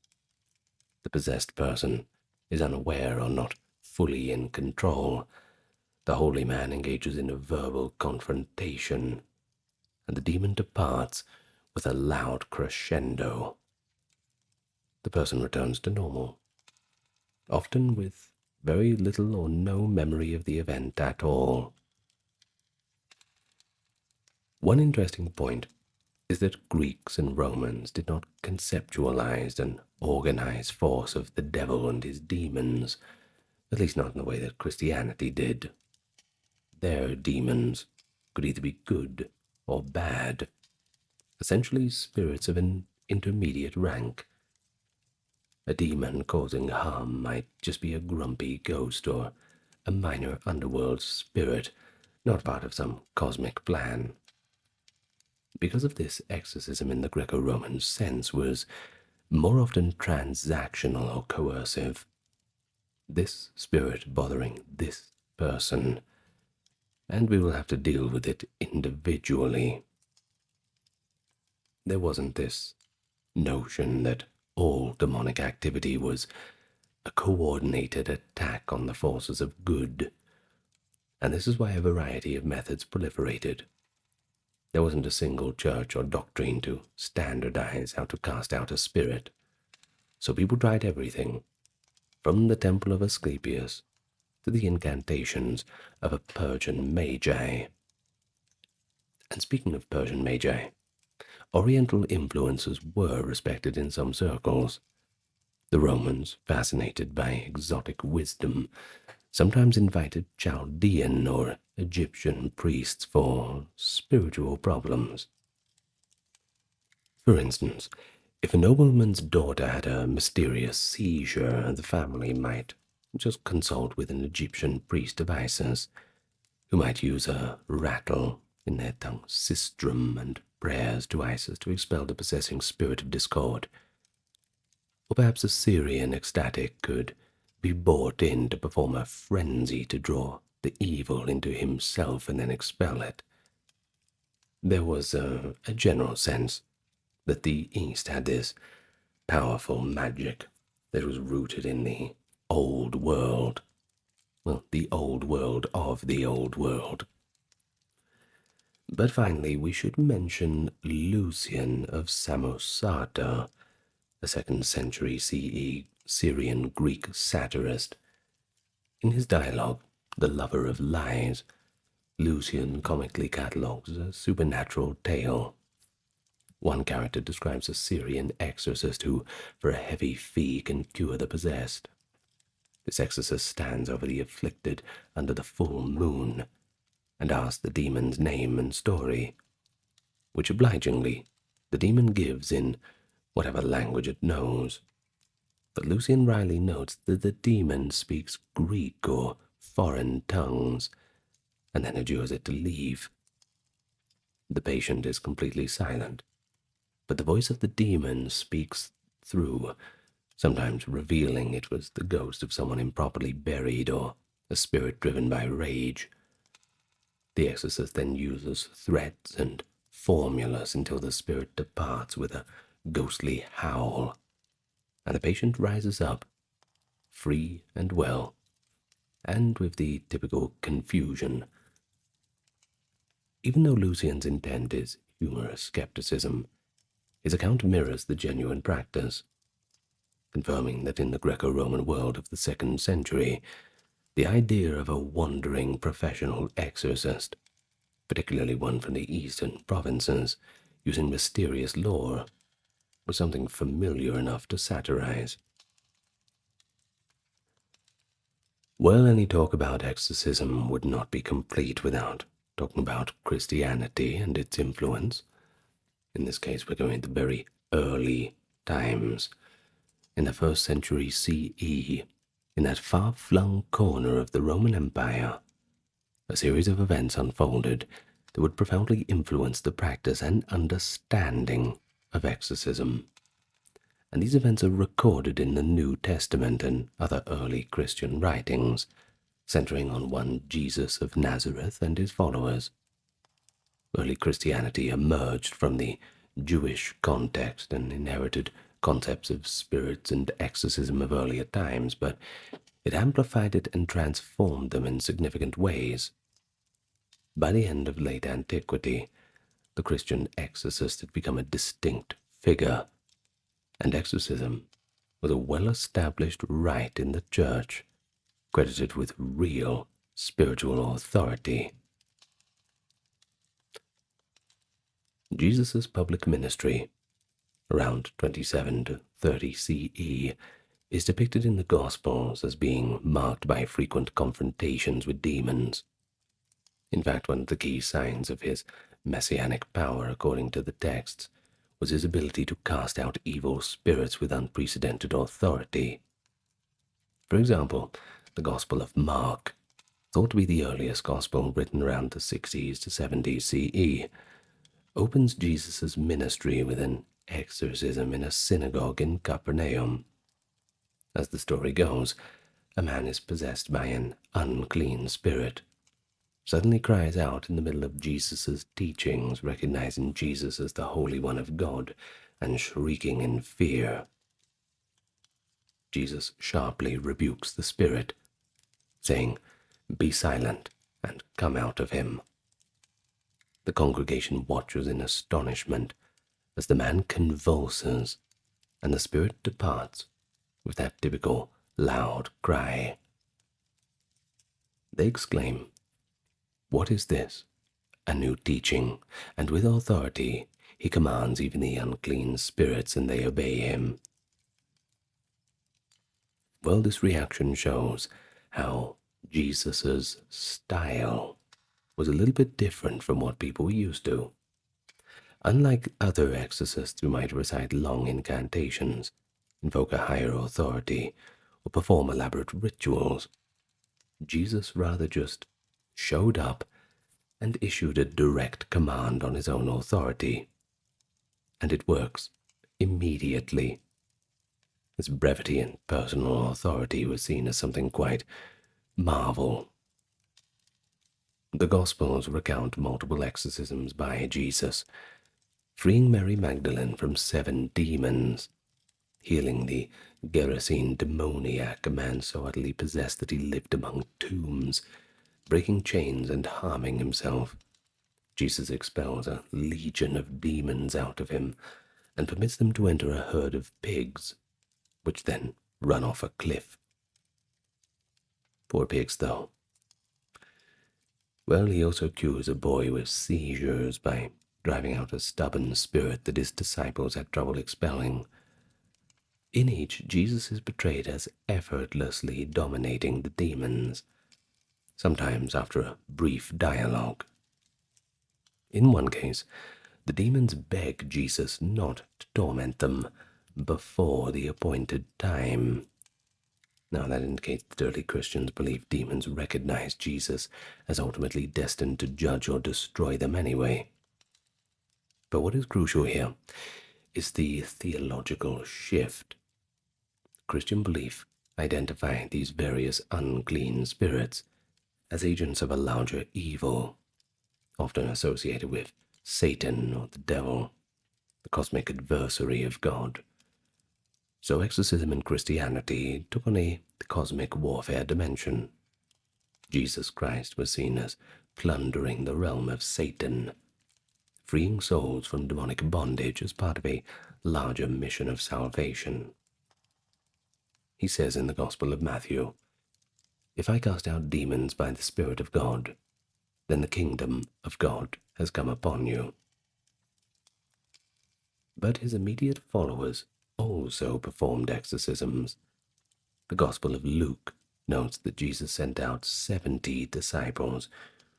The possessed person is unaware or not fully in control. The holy man engages in a verbal confrontation, and the demon departs with a loud crescendo. The person returns to normal, often with very little or no memory of the event at all. One interesting point is that Greeks and Romans did not conceptualize and organize force of the devil and his demons, at least not in the way that Christianity did. Their demons could either be good or bad, essentially spirits of an intermediate rank. A demon causing harm might just be a grumpy ghost or a minor underworld spirit, not part of some cosmic plan. Because of this, exorcism in the Greco-Roman sense was more often transactional or coercive. This spirit bothering this person, and we will have to deal with it individually. There wasn't this notion that all demonic activity was a coordinated attack on the forces of good, and this is why a variety of methods proliferated. There wasn't a single church or doctrine to standardize how to cast out a spirit, so people tried everything, from the temple of Asclepius to the incantations of a Persian magi. And speaking of Persian magi, Oriental influences were respected in some circles. The Romans, fascinated by exotic wisdom, sometimes invited Chaldean or Egyptian priests for spiritual problems. For instance, if a nobleman's daughter had a mysterious seizure, the family might just consult with an Egyptian priest of Isis, who might use a rattle, in their tongue sistrum, and prayers to Isis to expel the possessing spirit of discord. Or perhaps a Syrian ecstatic could be brought in to perform a frenzy to draw the evil into himself and then expel it. There was a general sense that the East had this powerful magic that was rooted in the old world. Well, the old world of the old world. But finally, we should mention Lucian of Samosata, a 2nd century CE Syrian Greek satirist. In his dialogue, The Lover of Lies, Lucian comically catalogues a supernatural tale. One character describes a Syrian exorcist who, for a heavy fee, can cure the possessed. This exorcist stands over the afflicted under the full moon and asks the demon's name and story, which obligingly the demon gives in whatever language it knows. But Lucian Riley notes that the demon speaks Greek or foreign tongues, and then adjures it to leave. The patient is completely silent, but the voice of the demon speaks through, sometimes revealing it was the ghost of someone improperly buried or a spirit driven by rage. The exorcist then uses threats and formulas until the spirit departs with a ghostly howl, and the patient rises up, free and well, and with the typical confusion. Even though Lucian's intent is humorous skepticism, his account mirrors the genuine practice, confirming that in the Greco-Roman world of the 2nd century, the idea of a wandering professional exorcist, particularly one from the eastern provinces, using mysterious lore, was something familiar enough to satirize. Well, any talk about exorcism would not be complete without talking about Christianity and its influence. In this case, we're going to very early times. In the 1st century CE, in that far-flung corner of the Roman Empire, a series of events unfolded that would profoundly influence the practice and understanding of exorcism. And these events are recorded in the New Testament and other early Christian writings, centering on one Jesus of Nazareth and his followers. Early Christianity emerged from the Jewish context and inherited concepts of spirits and exorcism of earlier times, but it amplified it and transformed them in significant ways. By the end of late antiquity, the Christian exorcist had become a distinct figure, and exorcism was a well-established rite in the church, credited with real spiritual authority. Jesus' public ministry, around 27 to 30 CE, is depicted in the Gospels as being marked by frequent confrontations with demons. In fact, one of the key signs of his messianic power, according to the texts, was his ability to cast out evil spirits with unprecedented authority. For example, the Gospel of Mark, thought to be the earliest Gospel written around the 60s to 70s CE, opens Jesus' ministry with an exorcism in a synagogue in Capernaum. As the story goes, a man is possessed by an unclean spirit, suddenly cries out in the middle of Jesus' teachings, recognizing Jesus as the Holy One of God and shrieking in fear. Jesus sharply rebukes the spirit, saying, "Be silent and come out of him." The congregation watches in astonishment as the man convulses and the spirit departs with that typical loud cry. They exclaim, "What is this? A new teaching," and with authority he commands even the unclean spirits, and they obey him. Well, this reaction shows how Jesus' style was a little bit different from what people were used to. Unlike other exorcists who might recite long incantations, invoke a higher authority, or perform elaborate rituals, Jesus rather just showed up and issued a direct command on his own authority, and it works immediately. His brevity and personal authority was seen as something quite marvel. The Gospels recount multiple exorcisms by Jesus, freeing Mary Magdalene from 7 demons, healing the Gerasene demoniac, a man so utterly possessed that he lived among tombs, breaking chains and harming himself, Jesus expels a legion of demons out of him and permits them to enter a herd of pigs, which then run off a cliff. Poor pigs, though. Well, he also cures a boy with seizures by driving out a stubborn spirit that his disciples had trouble expelling. In each, Jesus is portrayed as effortlessly dominating the demons, sometimes after a brief dialogue. In one case, the demons beg Jesus not to torment them before the appointed time. Now, that indicates that early Christians believed demons recognized Jesus as ultimately destined to judge or destroy them anyway. But what is crucial here is the theological shift. Christian belief identified these various unclean spirits as agents of a larger evil, often associated with Satan or the devil, the cosmic adversary of God. So exorcism in Christianity took on a cosmic warfare dimension. Jesus Christ was seen as plundering the realm of Satan, freeing souls from demonic bondage as part of a larger mission of salvation. He says in the Gospel of Matthew, "If I cast out demons by the Spirit of God, then the kingdom of God has come upon you." But his immediate followers also performed exorcisms. The Gospel of Luke notes that Jesus sent out 70 disciples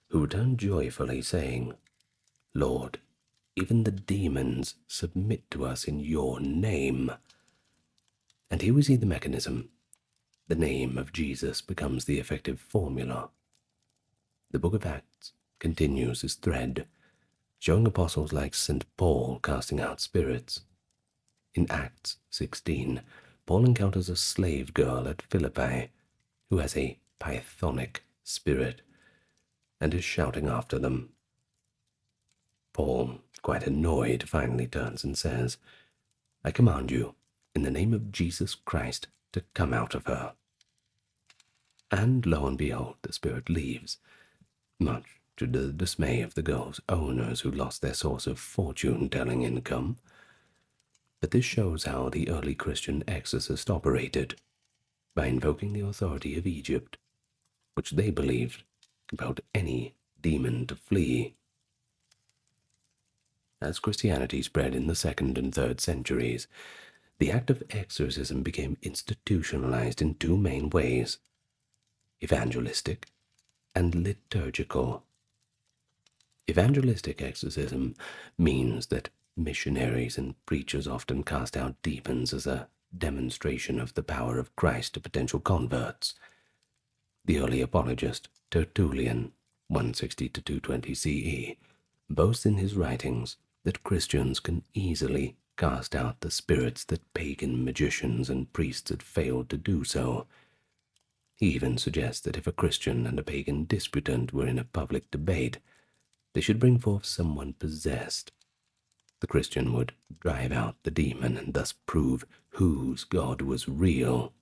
who returned joyfully, saying, "Lord, even the demons submit to us in your name." And here we see the mechanism. The name of Jesus becomes the effective formula. The book of Acts continues this thread, showing apostles like St. Paul casting out spirits. In Acts 16, Paul encounters a slave girl at Philippi who has a pythonic spirit and is shouting after them. Paul, quite annoyed, finally turns and says, "I command you, in the name of Jesus Christ, to come out of her." And lo and behold, the spirit leaves, much to the dismay of the girl's owners who lost their source of fortune-telling income. But this shows how the early Christian exorcist operated, by invoking the authority of Egypt, which they believed compelled any demon to flee. As Christianity spread in the 2nd and 3rd centuries, the act of exorcism became institutionalized in two main ways: evangelistic and liturgical. Evangelistic exorcism means that missionaries and preachers often cast out demons as a demonstration of the power of Christ to potential converts. The early apologist Tertullian, 160 to 220 CE, boasts in his writings that Christians can easily cast out the spirits that pagan magicians and priests had failed to do so. He even suggests that if a Christian and a pagan disputant were in a public debate, they should bring forth someone possessed. The Christian would drive out the demon and thus prove whose God was real.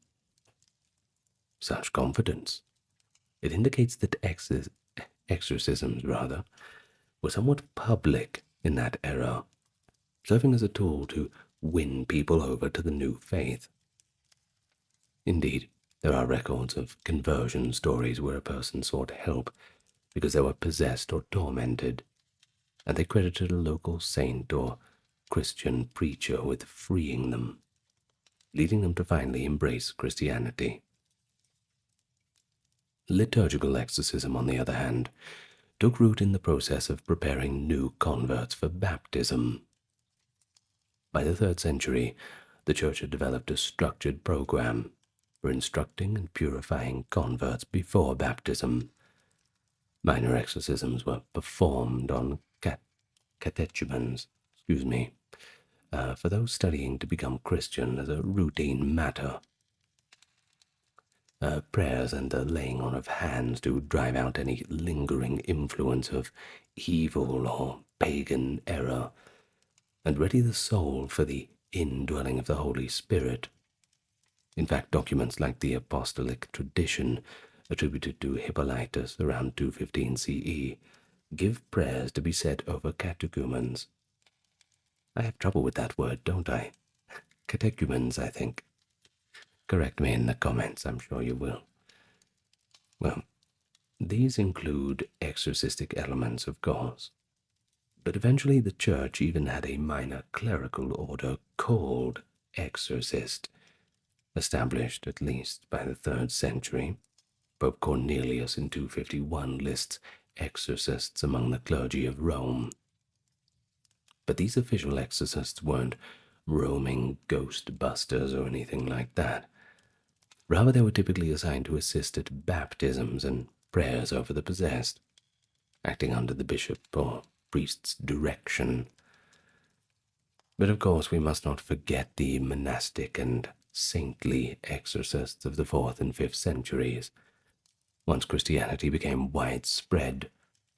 Such confidence. It indicates that exorcisms were somewhat public in that era, serving as a tool to win people over to the new faith. Indeed, there are records of conversion stories where a person sought help because they were possessed or tormented, and they credited a local saint or Christian preacher with freeing them, leading them to finally embrace Christianity. Liturgical exorcism, on the other hand, took root in the process of preparing new converts for baptism. By the 3rd century, the Church had developed a structured program for instructing and purifying converts before baptism. Minor exorcisms were performed on catechumens, for those studying to become Christian as a routine matter. Prayers and the laying on of hands to drive out any lingering influence of evil or pagan error, and ready the soul for the indwelling of the Holy Spirit. In fact, documents like the apostolic tradition attributed to Hippolytus around 215 CE give prayers to be said over catechumens. I have trouble with that word, don't I? Catechumens, I think. Correct me in the comments, I'm sure you will. Well, these include exorcistic elements, of course, but eventually the church even had a minor clerical order called exorcist, established at least by the 3rd century. Pope Cornelius in 251 lists exorcists among the clergy of Rome. But these official exorcists weren't roaming ghost busters or anything like that. Rather, they were typically assigned to assist at baptisms and prayers over the possessed, acting under the bishop or priest's direction. But of course, we must not forget the monastic and saintly exorcists of the 4th and 5th centuries. Once Christianity became widespread,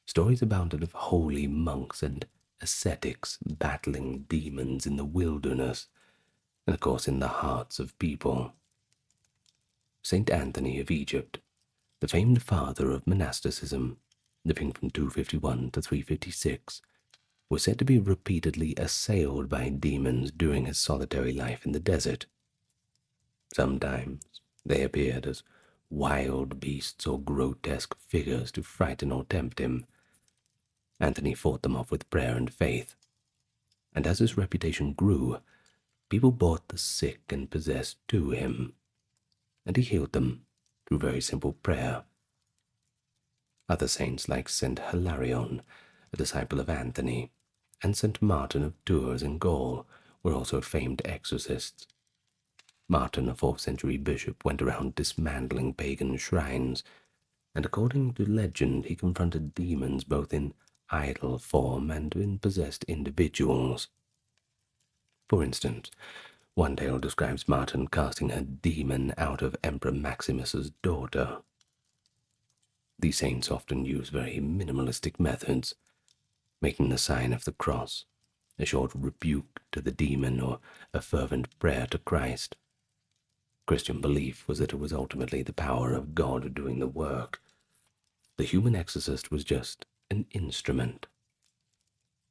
stories abounded of holy monks and ascetics battling demons in the wilderness, and of course in the hearts of people. Saint Anthony of Egypt, the famed father of monasticism, living from 251 to 356, was said to be repeatedly assailed by demons during his solitary life in the desert. Sometimes they appeared as wild beasts or grotesque figures to frighten or tempt him. Anthony fought them off with prayer and faith, and as his reputation grew, people brought the sick and possessed to him, and he healed them through very simple prayer. Other saints like Saint Hilarion, a disciple of Anthony, and Saint Martin of Tours in Gaul were also famed exorcists. Martin, a 4th century bishop, went around dismantling pagan shrines, and according to legend he confronted demons both in idol form and in possessed individuals. For instance, one tale describes Martin casting a demon out of Emperor Maximus's daughter. These saints often use very minimalistic methods, making the sign of the cross, a short rebuke to the demon, or a fervent prayer to Christ. Christian belief was that it was ultimately the power of God doing the work. The human exorcist was just an instrument.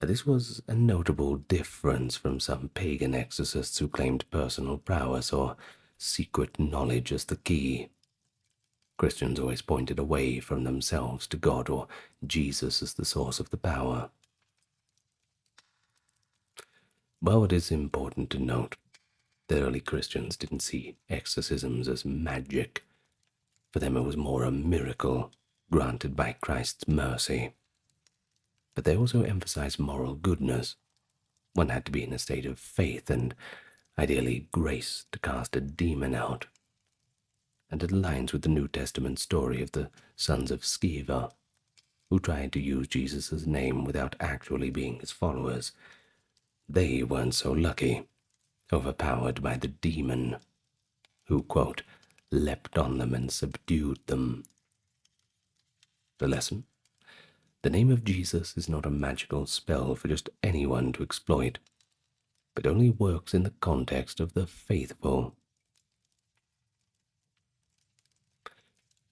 This was a notable difference from some pagan exorcists who claimed personal prowess or secret knowledge as the key. Christians always pointed away from themselves to God or Jesus as the source of the power. While it is important to note that early Christians didn't see exorcisms as magic. For them it was more a miracle granted by Christ's mercy. But they also emphasized moral goodness. One had to be in a state of faith and ideally grace to cast a demon out. And it aligns with the New Testament story of the sons of Sceva, who tried to use Jesus' name without actually being his followers. They weren't so lucky, overpowered by the demon, who, quote, leapt on them and subdued them. The lesson? The name of Jesus is not a magical spell for just anyone to exploit, but only works in the context of the faithful.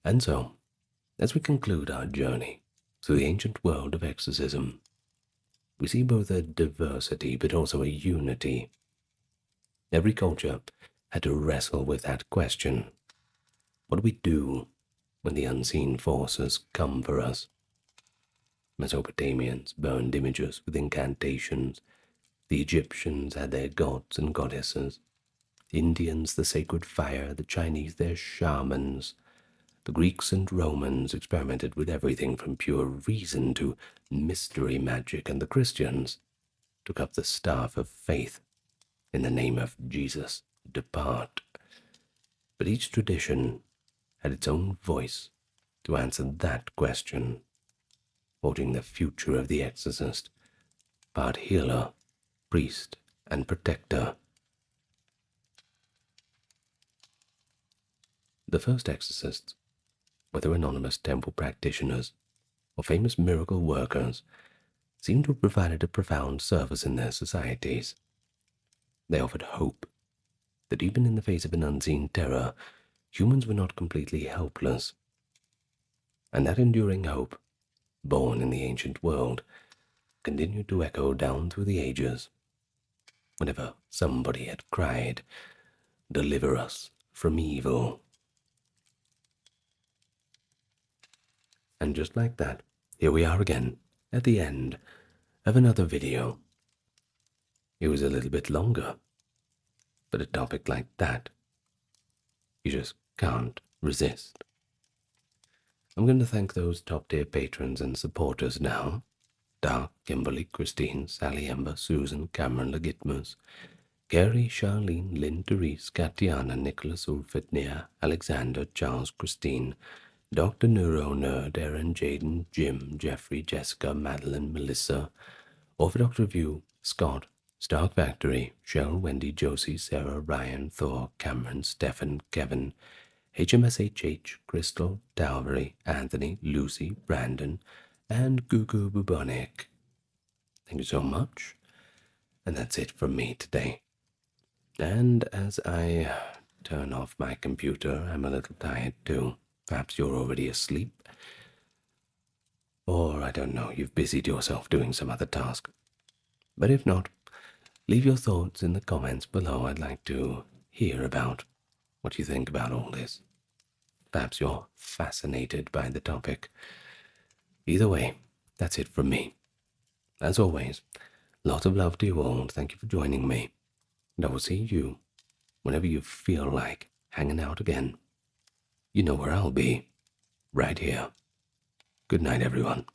And so, as we conclude our journey through the ancient world of exorcism, we see both a diversity but also a unity. Every culture had to wrestle with that question. What do we do when the unseen forces come for us? Mesopotamians burned images with incantations. The Egyptians had their gods and goddesses. The Indians the sacred fire, the Chinese their shamans. The Greeks and Romans experimented with everything from pure reason to mystery magic, and the Christians took up the staff of faith in the name of Jesus. Depart. But each tradition had its own voice to answer that question, holding the future of the exorcist, part healer, priest, and protector. The first exorcists, whether anonymous temple practitioners or famous miracle workers, seem to have provided a profound service in their societies. They offered hope that even in the face of an unseen terror, humans were not completely helpless. And that enduring hope born in the ancient world, continued to echo down through the ages whenever somebody had cried, "Deliver us from evil." And just like that, here we are again at the end of another video. It was a little bit longer, but a topic like that, you just can't resist. I'm going to thank those top-tier patrons and supporters now. Dark, Kimberly, Christine, Sally, Ember, Susan, Cameron, Legitmus, Gary, Charlene, Lynn, Therese, Katiana, Nicholas, Ulfit, Nia, Alexander, Charles, Christine, Dr. Neuro, Nerd, Aaron, Jaden, Jim, Jeffrey, Jessica, Madeline, Melissa, Orthodox Review, Scott, Stark Factory, Shell, Wendy, Josie, Sarah, Ryan, Thor, Cameron, Stefan, Kevin, HMSHH, Crystal, Dalvery, Anthony, Lucy, Brandon, and Gugu Bubonic. Thank you so much. And that's it from me today. And as I turn off my computer, I'm a little tired too. Perhaps you're already asleep. Or, I don't know, you've busied yourself doing some other task. But if not, leave your thoughts in the comments below. I'd like to hear about what you think about all this. Perhaps you're fascinated by the topic. Either way, that's it from me. As always, lots of love to you all, and thank you for joining me. And I will see you whenever you feel like hanging out again. You know where I'll be. Right here. Good night, everyone.